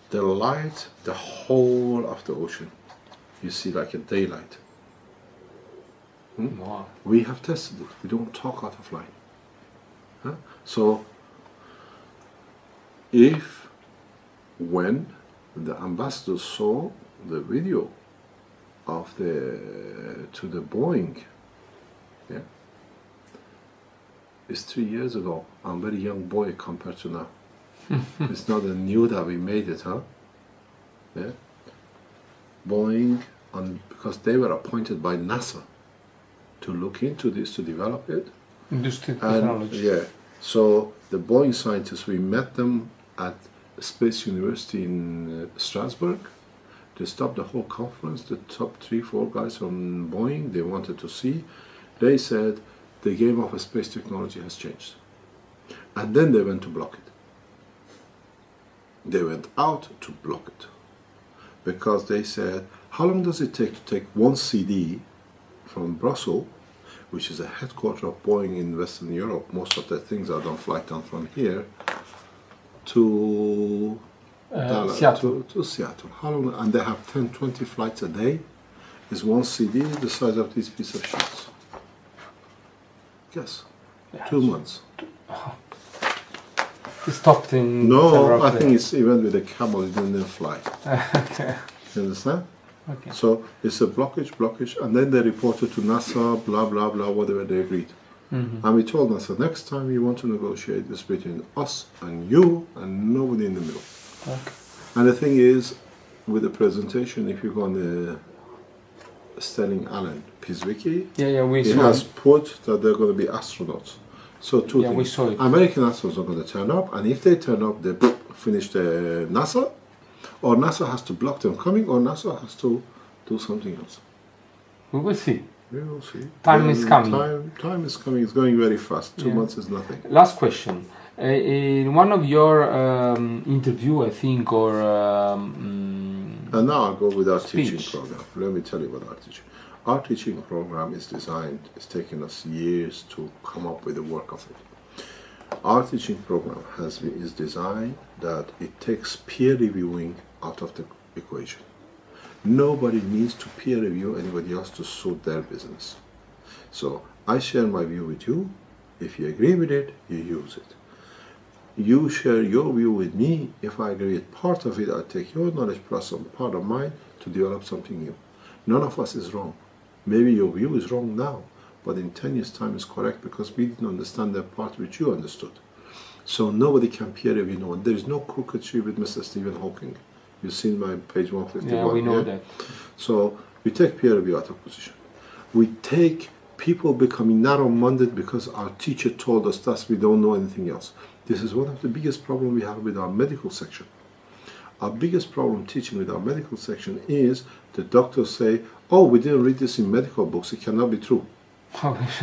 the light, the whole of the ocean, you see like a daylight. Wow. We have tested it. We don't talk out of line. So, when the ambassadors saw the video of to the Boeing, yeah, it's 3 years ago. I'm a very young boy compared to now. It's not new that we made it, huh? Yeah. Boeing, because they were appointed by NASA to look into this, to develop it. Industry technology. Yeah. So the Boeing scientists, we met them at Space University in Strasbourg. They stopped the whole conference. The top 3-4 guys from Boeing, they wanted to see. They said the game of space technology has changed. And then they went to block it. They went out to block it. Because they said, how long does it take to take one CD from Brussels, which is a headquarter of Boeing in Western Europe, most of the things are done flight down from here, to Seattle. To Seattle. How long? And they have 10, 20 flights a day. Is one CD the size of this piece of sheets? Yes. Yeah. 2 months. It stopped in. No, I think it's even with a camel, it didn't fly. Okay. You understand? Okay. So it's a blockage, and then they reported to NASA, blah, blah, blah, whatever they agreed. And we told NASA, next time you want to negotiate this between us and you and nobody in the middle. Okay. And the thing is, with the presentation, if you go on the Sterling Allen Piswicki, he has put that they're going to be astronauts. So two things. We saw it. American astronauts are going to turn up, and if they turn up, they finish the NASA, or NASA has to block them coming, or NASA has to do something else. We will see. We will see. Time is coming. Time is coming. It's going very fast. 2 months is nothing. Last question. In one of your interview, I think, or and now I'll go with our teaching program. Let me tell you about our teaching. Our teaching program is designed, it's taken us years to come up with the work of it. Our teaching program is designed that it takes peer reviewing out of the equation. Nobody needs to peer review anybody else to suit their business. So I share my view with you. If you agree with it, you use it. You share your view with me. If I agree with part of it, I take your knowledge plus some part of mine to develop something new. None of us is wrong. Maybe your view is wrong now, but in 10 years' time is correct because we didn't understand that part which you understood. So nobody can peer review no one. There is no crooked tree with Mr. Stephen Hawking. You've seen my page 151. Yeah, we know that. So we take peer review out of position. We take people becoming narrow-minded because our teacher told us that we don't know anything else. This is one of the biggest problems we have with our medical section. Our biggest problem teaching with our medical section is the doctors say, oh, we didn't read this in medical books, it cannot be true.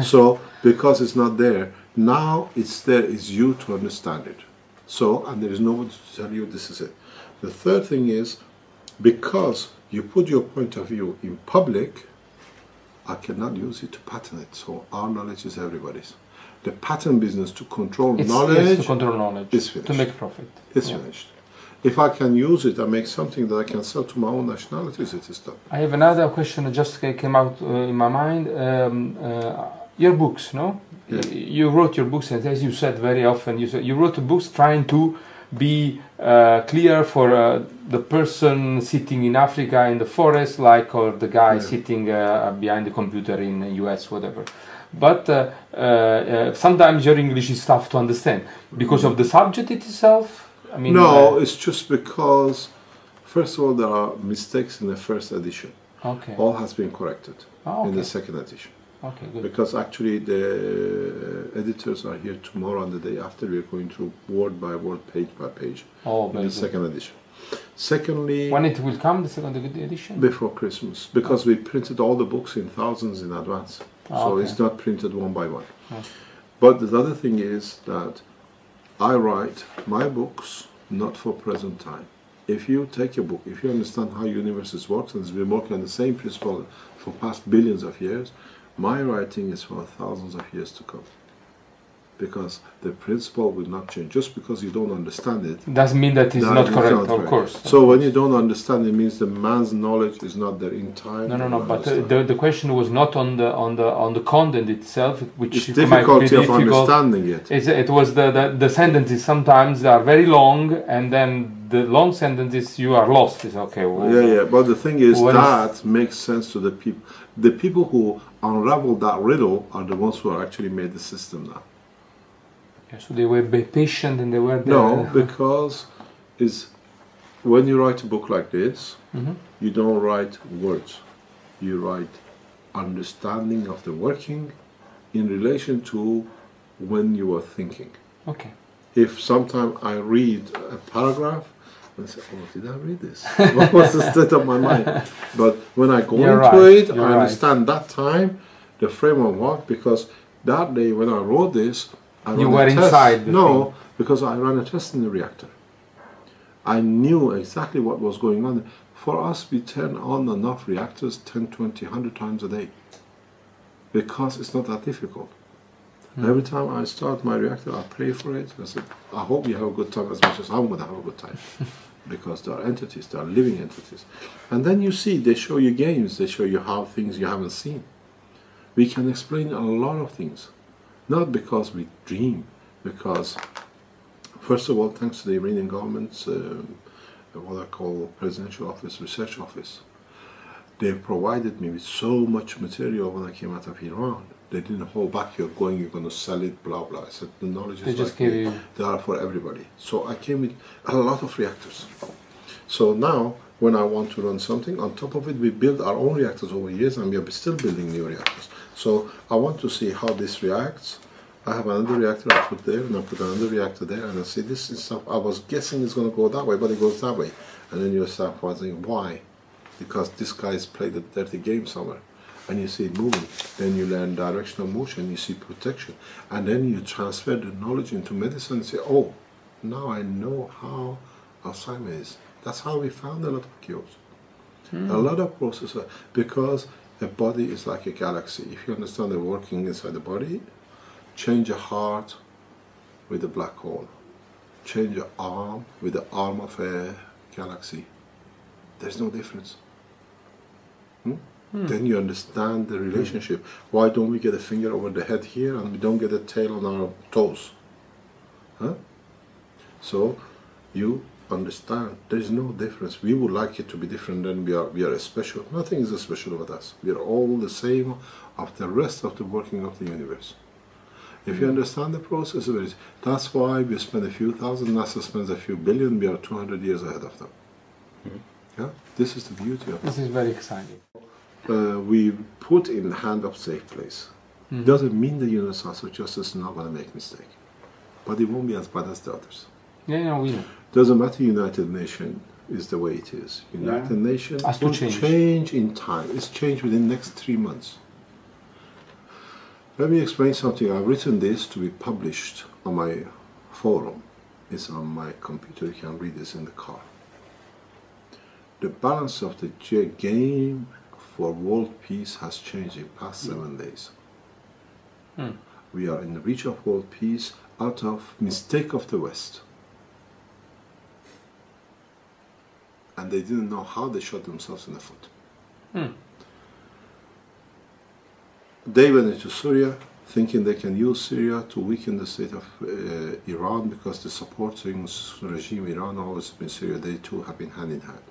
So, because it's not there, now it's there, it's you to understand it. So, and there is nobody to tell you this is it. The third thing is, because you put your point of view in public, I cannot use it to patent it. So our knowledge is everybody's. The patent business to control knowledge, to control knowledge is finished. To make profit. It's finished. If I can use it and make something that I can sell to my own nationalities, it is done. I have another question that just came out in my mind. Your books, no? Yeah. You wrote your books, and as you said very often, you wrote the books trying to be clear for the person sitting in Africa in the forest, like, or the guy sitting behind the computer in the US, whatever. But sometimes your English is tough to understand because of the subject itself. I mean, no, it's just because, first of all, there are mistakes in the first edition. Okay. All has been corrected in the second edition. Okay, good. Because actually the editors are here tomorrow and the day after. We are going through word by word, page by page in the second edition. Secondly, when it will come, the second edition? Before Christmas, because we printed all the books in thousands in advance. So it's not printed one by one. But the other thing is that I write my books not for present time. If you take a book, if you understand how universes works, and it's been working on the same principle for past billions of years, my writing is for thousands of years to come. Because the principle will not change. Just because you don't understand it doesn't mean that it's not correct, of course. So when you don't understand, it means the man's knowledge is not there in time. No. But the question was not on the content itself, which it's difficulty of understanding it. It was the sentences sometimes are very long, and then the long sentences you are lost. It's okay. Well, but the thing is that makes sense to the people. The people who unravel that riddle are the ones who are actually made the system now. Okay, so they were patient and they were there. No, because when you write a book like this, you don't write words. You write understanding of the working in relation to when you are thinking. Okay. If sometime I read a paragraph, I say, oh, did I read this? What was the state of my mind? But when I go into it, I understand that time, the frame of work, because that day when I wrote this, you were inside the thing. Because I ran a test in the reactor. I knew exactly what was going on. For us, we turn on and off reactors 10, 20, 100 times a day. Because it's not that difficult. Every time I start my reactor, I pray for it. I said, I hope you have a good time as much as I'm going to have a good time. Because they are entities, they are living entities. And then you see, they show you games, they show you how things you haven't seen. We can explain a lot of things. Not because we dream, because, first of all, thanks to the Iranian government's what I call Presidential Office, Research Office, they provided me with so much material when I came out of Iran. They didn't hold back, you're going to sell it, blah, blah. I said, the knowledge is like me. They are for everybody. So I came with a lot of reactors. So now, when I want to run something, on top of it, we build our own reactors over years, and we are still building new reactors. So I want to see how this reacts. I have another reactor I put there, and I put another reactor there, and I see this is stuff. I was guessing it's going to go that way, but it goes that way. And then you start wondering why. Because this guy's played a dirty game somewhere. And you see it moving. Then you learn directional motion, you see protection. And then you transfer the knowledge into medicine and say, oh, now I know how Alzheimer's is. That's how we found a lot of cures. A lot of processes. Because the body is like a galaxy. If you understand the working inside the body, change a heart with a black hole. Change your arm with the arm of a galaxy. There's no difference. Then you understand the relationship. Why don't we get a finger over the head here and we don't get a tail on our toes? Huh? So you understand there's no difference. We would like it to be different, then we are special. Nothing is special about us. We are all the same of the rest of the working of the universe. If you understand the process of it, that's why we spend a few thousand, NASA spends a few billion, we are 200 years ahead of them. Yeah? This is the beauty of it. This is very exciting. We put in the hand of safe place. Doesn't mean the universal justice is not going to make mistake, but it won't be as bad as the others. Yeah, we know. Doesn't matter. United Nations is the way it is. United Nations will change in time. It's changed within the next 3 months. Let me explain something. I've written this to be published on my forum. It's on my computer. You can read this in the car. The balance of the game for world peace has changed in the past 7 days. We are in the reach of world peace out of mistake of the West. And they didn't know how they shot themselves in the foot. They went into Syria thinking they can use Syria to weaken the state of Iran, because the supporting regime Iran always been Syria. They too have been hand in hand.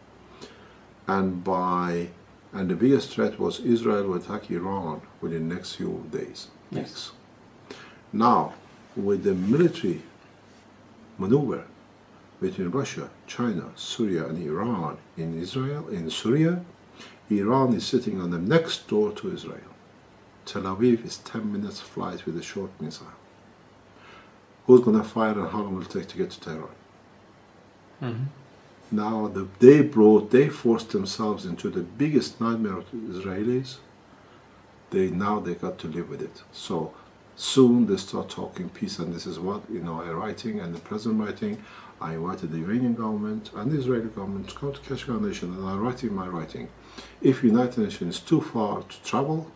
And the biggest threat was Israel will attack Iran within the next few days. Yes. Now, with the military maneuver between Russia, China, Syria, and Iran in Syria, Iran is sitting on the next door to Israel. Tel Aviv is 10 minutes flight with a short missile. Who's going to fire and how long will it take to get to Tehran? Now they forced themselves into the biggest nightmare of the Israelis. Now they got to live with it. So soon they start talking peace, and this is what I'm writing, and the president writing. I invited the Iranian government and the Israeli government to come to Keshe Foundation, and I'm writing my writing. If United Nations is too far to travel,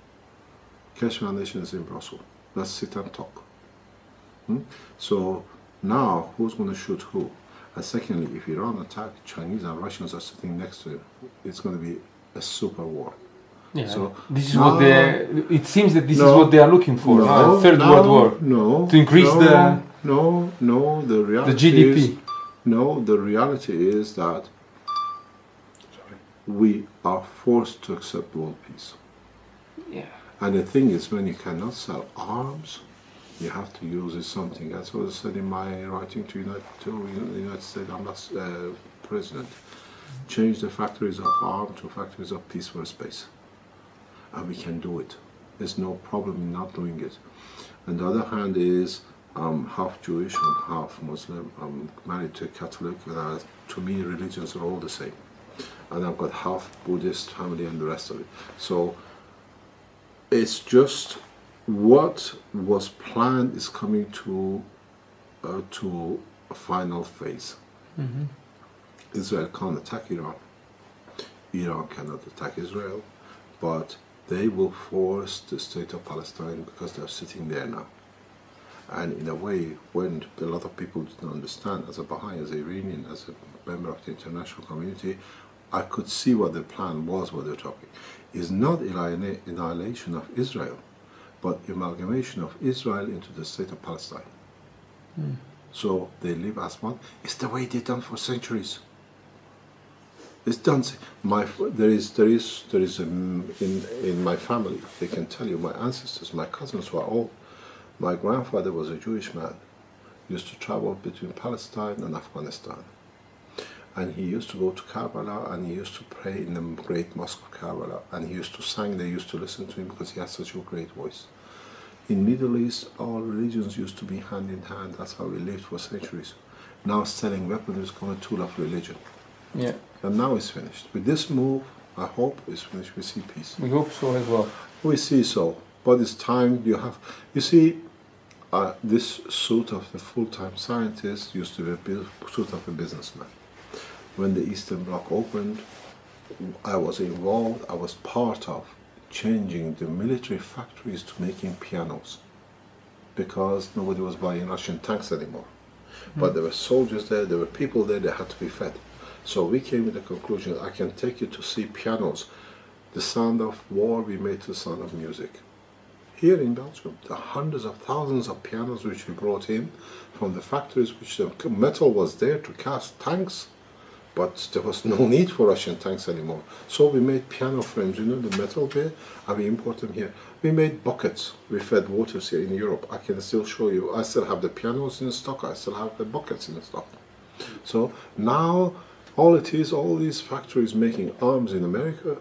Keshe Foundation is in Brussels. Let's sit and talk. So now who's going to shoot who? And secondly, if Iran attack, Chinese and Russians are sitting next to it, it's going to be a super war. Yeah. So this is what it seems that this is what they are looking for. Third World War. No. To increase the reality GDP. The reality is that we are forced to accept world peace. Yeah. And the thing is, when you cannot sell arms, you have to use is something. That's what I said in my writing to the United States President. Change the factories of arms to factories of peace for space. And we can do it. There's no problem in not doing it. On the other hand is, I'm half Jewish and half Muslim. I'm married to a Catholic. To me, religions are all the same. And I've got half Buddhist family and the rest of it. So it's just what was planned is coming to a final phase. Mm-hmm. Israel can't attack Iran. Iran cannot attack Israel, but they will force the state of Palestine because they're sitting there now. And in a way, when a lot of people didn't understand, as a Baha'i, as a Iranian, as a member of the international community, I could see what the plan was, what they're talking. It's not annihilation of Israel, but amalgamation of Israel into the state of Palestine. Mm. So they live as one. It's the way they've done for centuries. It's done. There is in my family, they can tell you, my ancestors, my cousins who are old. My grandfather was a Jewish man. He used to travel between Palestine and Afghanistan. And he used to go to Karbala and he used to pray in the great mosque of Karbala. And he used to sing, they used to listen to him because he had such a great voice. In Middle East, all religions used to be hand in hand. That's how we lived for centuries. Now selling weapons is become a tool of religion. Yeah. And now it's finished. With this move, I hope it's finished. We see peace. We hope so as well. We see so. But it's time you see, this suit of the full-time scientist used to be a suit of a businessman. When the Eastern Bloc opened, I was involved, I was part of changing the military factories to making pianos because nobody was buying Russian tanks anymore. Mm. But there were soldiers there, there were people there that had to be fed. So we came to the conclusion, I can take you to see pianos. The sound of war we made to the sound of music. Here in Belgium, the hundreds of thousands of pianos which we brought in from the factories, which the metal was there to cast tanks, but there was no need for Russian tanks anymore. So we made piano frames, you know, the metal there, and we import them here. We made buckets. We fed waters here in Europe. I can still show you. I still have the pianos in stock. I still have the buckets in stock. So now, all it is, all these factories making arms in America,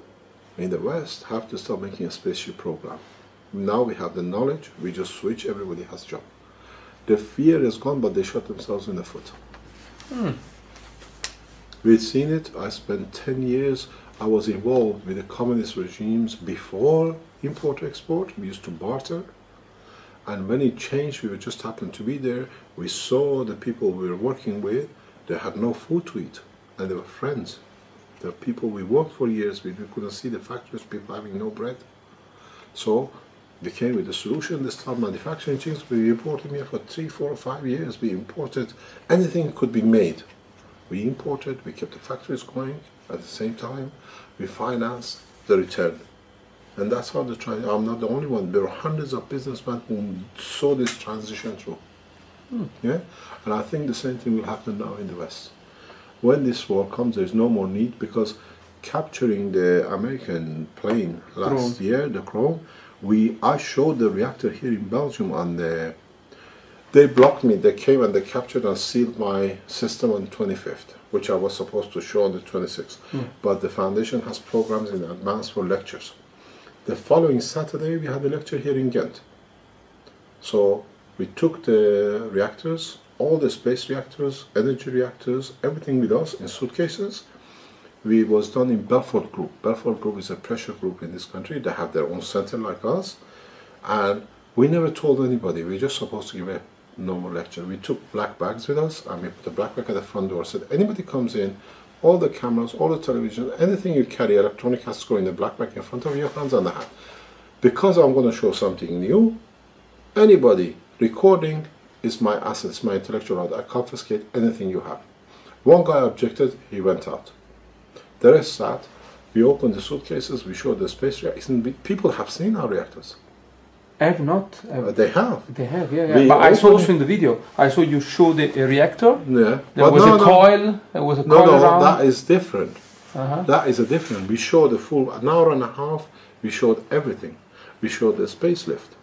in the West, have to start making a spaceship program. Now we have the knowledge, we just switch, everybody has a job. The fear is gone, but they shot themselves in the foot. Mm. We've seen it. I spent 10 years, I was involved with the communist regimes before import-export. We used to barter. And when it changed, we just happened to be there. We saw the people we were working with, they had no food to eat. And they were friends. The people we worked for years with, we couldn't see the factories, people having no bread. So we came with a solution. They started manufacturing things. We imported here for 3, 4, 5 years. We imported anything could be made. We imported, we kept the factories going at the same time. We financed the return. And that's how the transition, I'm not the only one. There are hundreds of businessmen who saw this transition through. Hmm. Yeah? And I think the same thing will happen now in the West. When this war comes, there's no more need, because capturing the American plane last year, the Chrome, I showed the reactor here in Belgium, and they blocked me. They came and they captured and sealed my system on the 25th, which I was supposed to show on the 26th. Mm. But the foundation has programs in advance for lectures. The following Saturday, we had a lecture here in Ghent. So we took the reactors, all the space reactors, energy reactors, everything with us in suitcases. It was done in Belfort Group. Belfort Group is a pressure group in this country. They have their own center like us. And we never told anybody. We were just supposed to give a normal lecture. We took black bags with us, and we put the black bag at the front door. Said, anybody comes in, all the cameras, all the television, anything you carry, electronic, has to go in the black bag in front of your hands on the hat. Because I'm going to show something new, anybody recording is my asset, it's my intellectual right. I confiscate anything you have. One guy objected, he went out. The rest sat, we opened the suitcases, we showed the space reactors. People have seen our reactors. I have not. They have. They have, yeah. But I saw also in the video. I saw you showed a reactor. Yeah. There was a coil. There was a coil around. No, that is different. That is a different. We showed the full, an hour and a half, we showed everything. We showed the space lift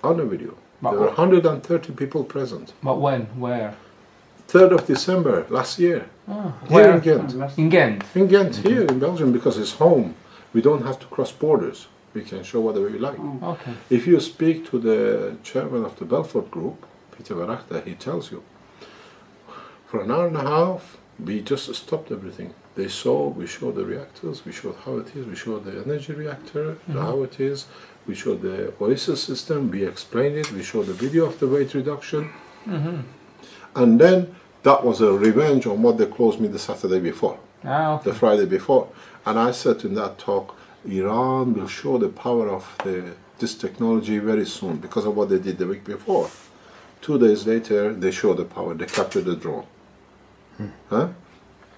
on the video. But There were 130 people present. But when? Where? 3rd of December last year. Oh, Here in Ghent. In Ghent. In Ghent, here in Belgium, because it's home. We don't have to cross borders. We can show whatever we like. Okay. If you speak to the chairman of the Belfort group, Peter Varachta, he tells you, for an hour and a half, we just stopped everything. We showed the reactors, we showed how it is, we showed the energy reactor, how it is, we showed the Oasis system, we explained it, we showed the video of the weight reduction. And then that was a revenge on what they closed me the Saturday before, the Friday before. And I said in that talk, Iran will show the power of this technology very soon because of what they did the week before. 2 days later, they showed the power, they captured the drone. Huh?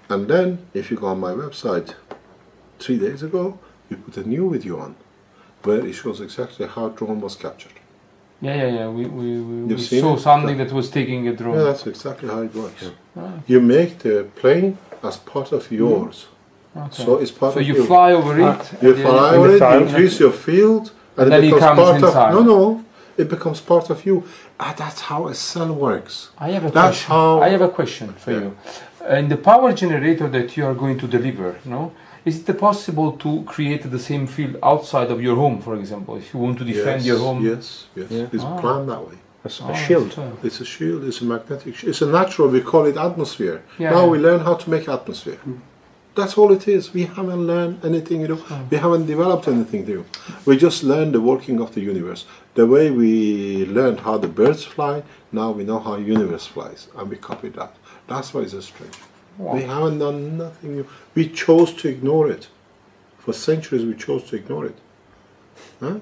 And then, if you go on my website, 3 days ago, we put a new video on where it shows exactly how drone was captured. Yeah. We saw something that was taking a drone. Yeah, that's exactly how it works. You make the plane as part of yours. Okay. So it's part of you. So you fly over it. You fly over it, you increase your field, and then it becomes part inside. of. No, it becomes part of you. That's how a cell works. I have a question for you. In the power generator that you are going to deliver, is it possible to create the same field outside of your home, for example, if you want to defend your home? Yes. Yeah. It's planned that way. It's a shield. It's a shield, it's a magnetic shield. It's a natural, we call it atmosphere. Yeah, we learn how to make atmosphere. That's all it is. We haven't learned anything, we haven't developed anything new. We just learned the working of the universe. The way we learned how the birds fly, now we know how the universe flies, and we copied that. That's why it's so strange. Wow. We haven't done nothing new. We chose to ignore it. For centuries we chose to ignore it. Huh?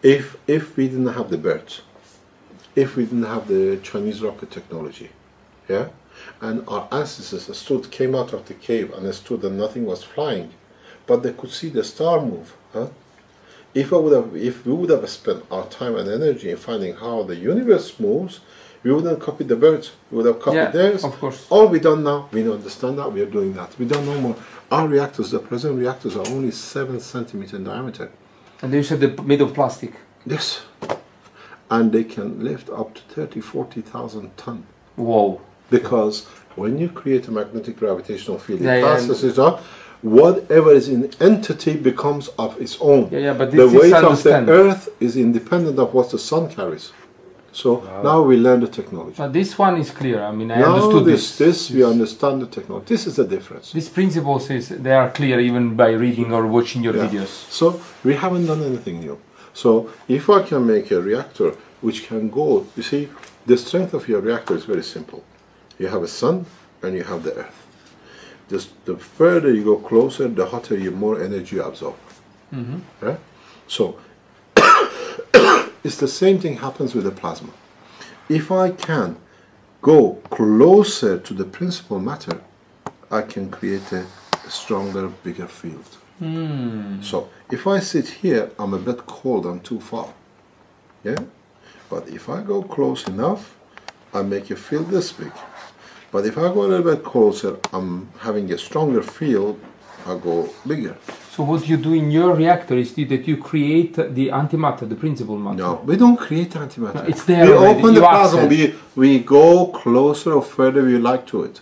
If we didn't have the birds, if we didn't have the Chinese rocket technology, and our ancestors came out of the cave and understood that nothing was flying, but they could see the star move. If we would have spent our time and energy in finding how the universe moves, we wouldn't copy the birds. We would have copied theirs. Of course. All we don't know, we don't understand that, we are doing that. We don't know more. Our reactors, the present reactors, are only 7 centimeters in diameter. And you said they're made of plastic. Yes. And they can lift up to 30,000-40,000 tons. Whoa. Because when you create a magnetic gravitational field, it passes it up, whatever is in entity becomes of its own. But the weight of the earth is independent of what the sun carries. So now we learn the technology. But this one is clear. I mean, I now understood this. We understand the technology. This is the difference. These principles they are clear even by reading or watching your videos. So we haven't done anything new. So if I can make a reactor which can go, you see, the strength of your reactor is very simple. You have a sun and you have the earth. Just the further you go closer, the hotter you more energy you absorb. So it's the same thing happens with the plasma. If I can go closer to the principal matter, I can create a stronger, bigger field. So if I sit here, I'm a bit cold, I'm too far. But if I go close enough, I make a field this big. But if I go a little bit closer, I'm having a stronger field, I go bigger. So what you do in your reactor is that you create the antimatter, the principal matter. No, we don't create antimatter. No, it's there. We open the plasma. We go closer or further we like to it.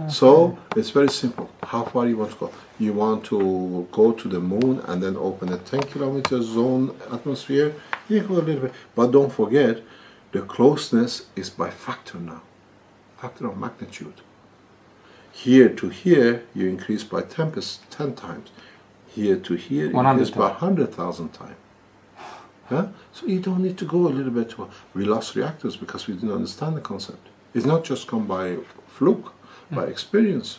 So it's very simple. How far you want to go? You want to go to the moon and then open a 10-kilometer zone atmosphere. You go a little bit, but don't forget, the closeness is by factor now. Factor of magnitude. Here to here, you increase by 10 times. Here to here, you increase by 100,000 times. So you don't need to go a little bit. We lost reactors because we didn't understand the concept. It's not just come by fluke, by experience.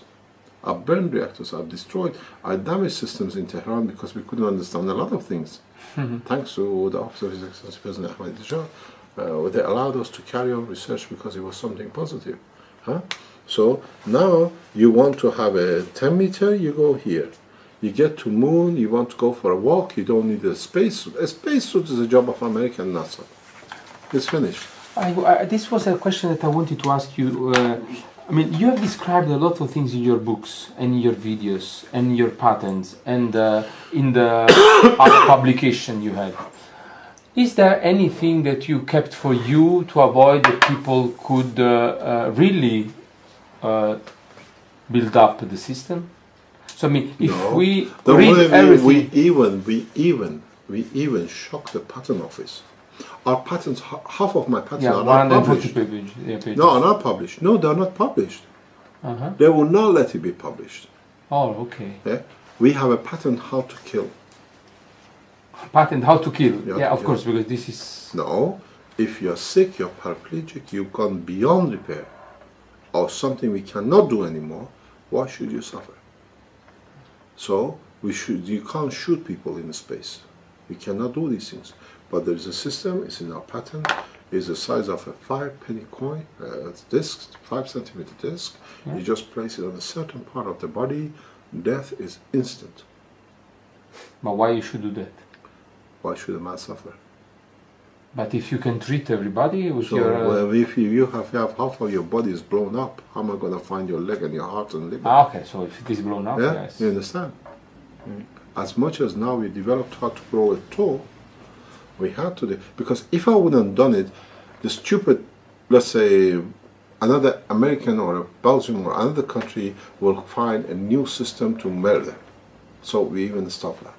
I've burned reactors, I've destroyed, I damaged systems in Tehran because we couldn't understand a lot of things. Thanks to the Office of His Excellency President Ahmadinejad, they allowed us to carry on research because it was something positive. So now you want to have a 10 meter, you go here. You get to moon, you want to go for a walk, you don't need a spacesuit. A spacesuit is a job of American NASA. It's finished. This was a question that I wanted to ask you. I mean, you have described a lot of things in your books, and in your videos, and in your patents, and in the other publication you had. Is there anything that you kept for you to avoid that people could really build up the system? So I mean, if we read everything, we even shock the patent office. Our patents, half of my patents yeah, are not published. pages. No, are not published. No, they are not published. They will not let it be published. Oh, okay. Yeah? We have a patent how to kill. Patent how to kill. Yeah, of yeah. course, because this is... No, if you're sick, you're paraplegic, you've gone beyond repair, or something we cannot do anymore, why should you suffer? So, you can't shoot people in space. You cannot do these things. But there is a system, it's in our patent, it's the size of a 5-penny coin, disc, 5 centimeter disc. Yeah. You just place it on a certain part of the body, death is instant. But why you should do that? Why should a man suffer? But if you can treat everybody with so, your... well, if you have half of your body is blown up, how am I going to find your leg and your heart and liver? Ah, okay, so if it is blown up, yeah? yes. You understand? As much as now we developed how to grow a toe, we had to do, because if I wouldn't have done it, the stupid, let's say, another American or a Belgium or another country will find a new system to murder. So we even stop that.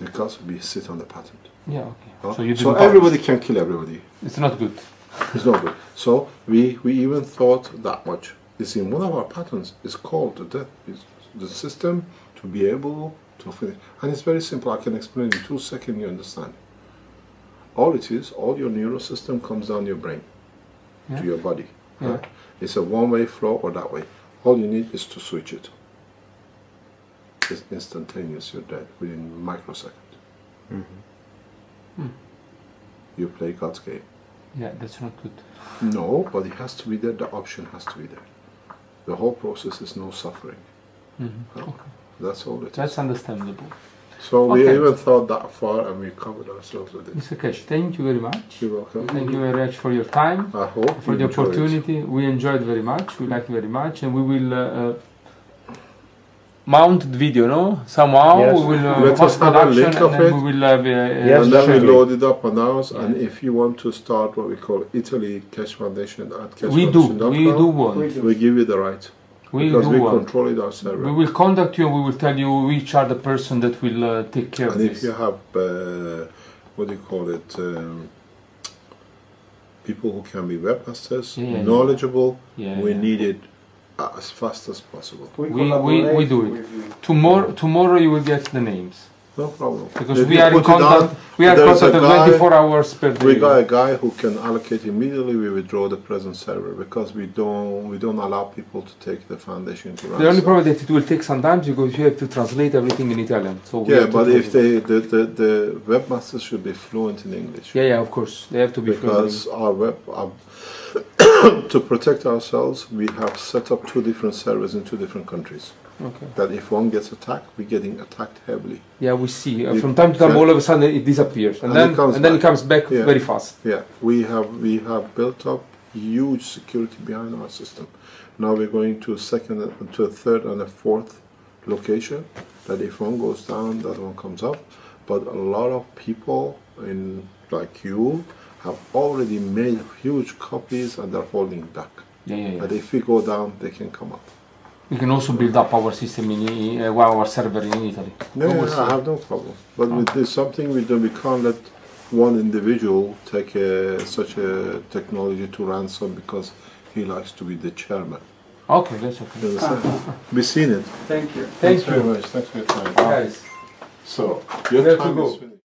Because we sit on the patent. Yeah, okay. Huh? So everybody can kill everybody. It's not good. It's not good. So we even thought that much. It's in one of our patents. It's called the death. It's the system to be able to finish. And it's very simple. I can explain in 2 seconds. You understand. All it is, all your neural system comes down your brain to your body. Yeah. Right? It's a one-way flow or that way. All you need is to switch it. It's instantaneous. You're dead within a microsecond. You play God's game. Yeah, that's not good. No, but it has to be there. The option has to be there. The whole process is no suffering. Okay. That's all it is. That's understandable. So we even thought that far, and we covered ourselves with it. Mr. Keshe, thank you very much. You're welcome. Thank you very much for your time. I hope for the opportunity. We enjoyed very much. We liked very much, and we will mount the video, no? Somehow we will post production, and then we will and then we load it up on ours. And if you want to start what we call Italy Keshe Foundation at Keshe we do want. We give you the right. Because we control it ourselves. We will contact you and we will tell you which are the person that will take care of this. And if you have, what do you call it, people who can be webmasters, knowledgeable, we need it as fast as possible. We do it. Tomorrow you will get the names. No problem. Because we are in contact. We are in contact 24 hours per day. We got a guy who can allocate immediately. We withdraw the present server because we don't allow people to take the foundation to run. The only problem that it will take some time because you have to translate everything in Italian. So yeah, but if the webmasters should be fluent in English. Yeah, of course they have to be because fluent. To protect ourselves, we have set up 2 different servers in 2 different countries. Okay. That if one gets attacked, we're getting attacked heavily. Yeah, we see. From time to time, all of a sudden it disappears, and then it comes back very fast. Yeah, we have built up huge security behind our system. Now we're going to a third and a fourth location. That if one goes down, that one comes up. But a lot of people like you have already made huge copies and they're holding back. But if we go down, they can come up. We can also build up our system our server in Italy. I have no problem. But with this something we do, we can't let one individual take such a technology to ransom because he likes to be the chairman. Okay, that's okay. You understand? We've seen it. Thank you. Thanks very much. Thanks for your time. Guys. So, your time is finished.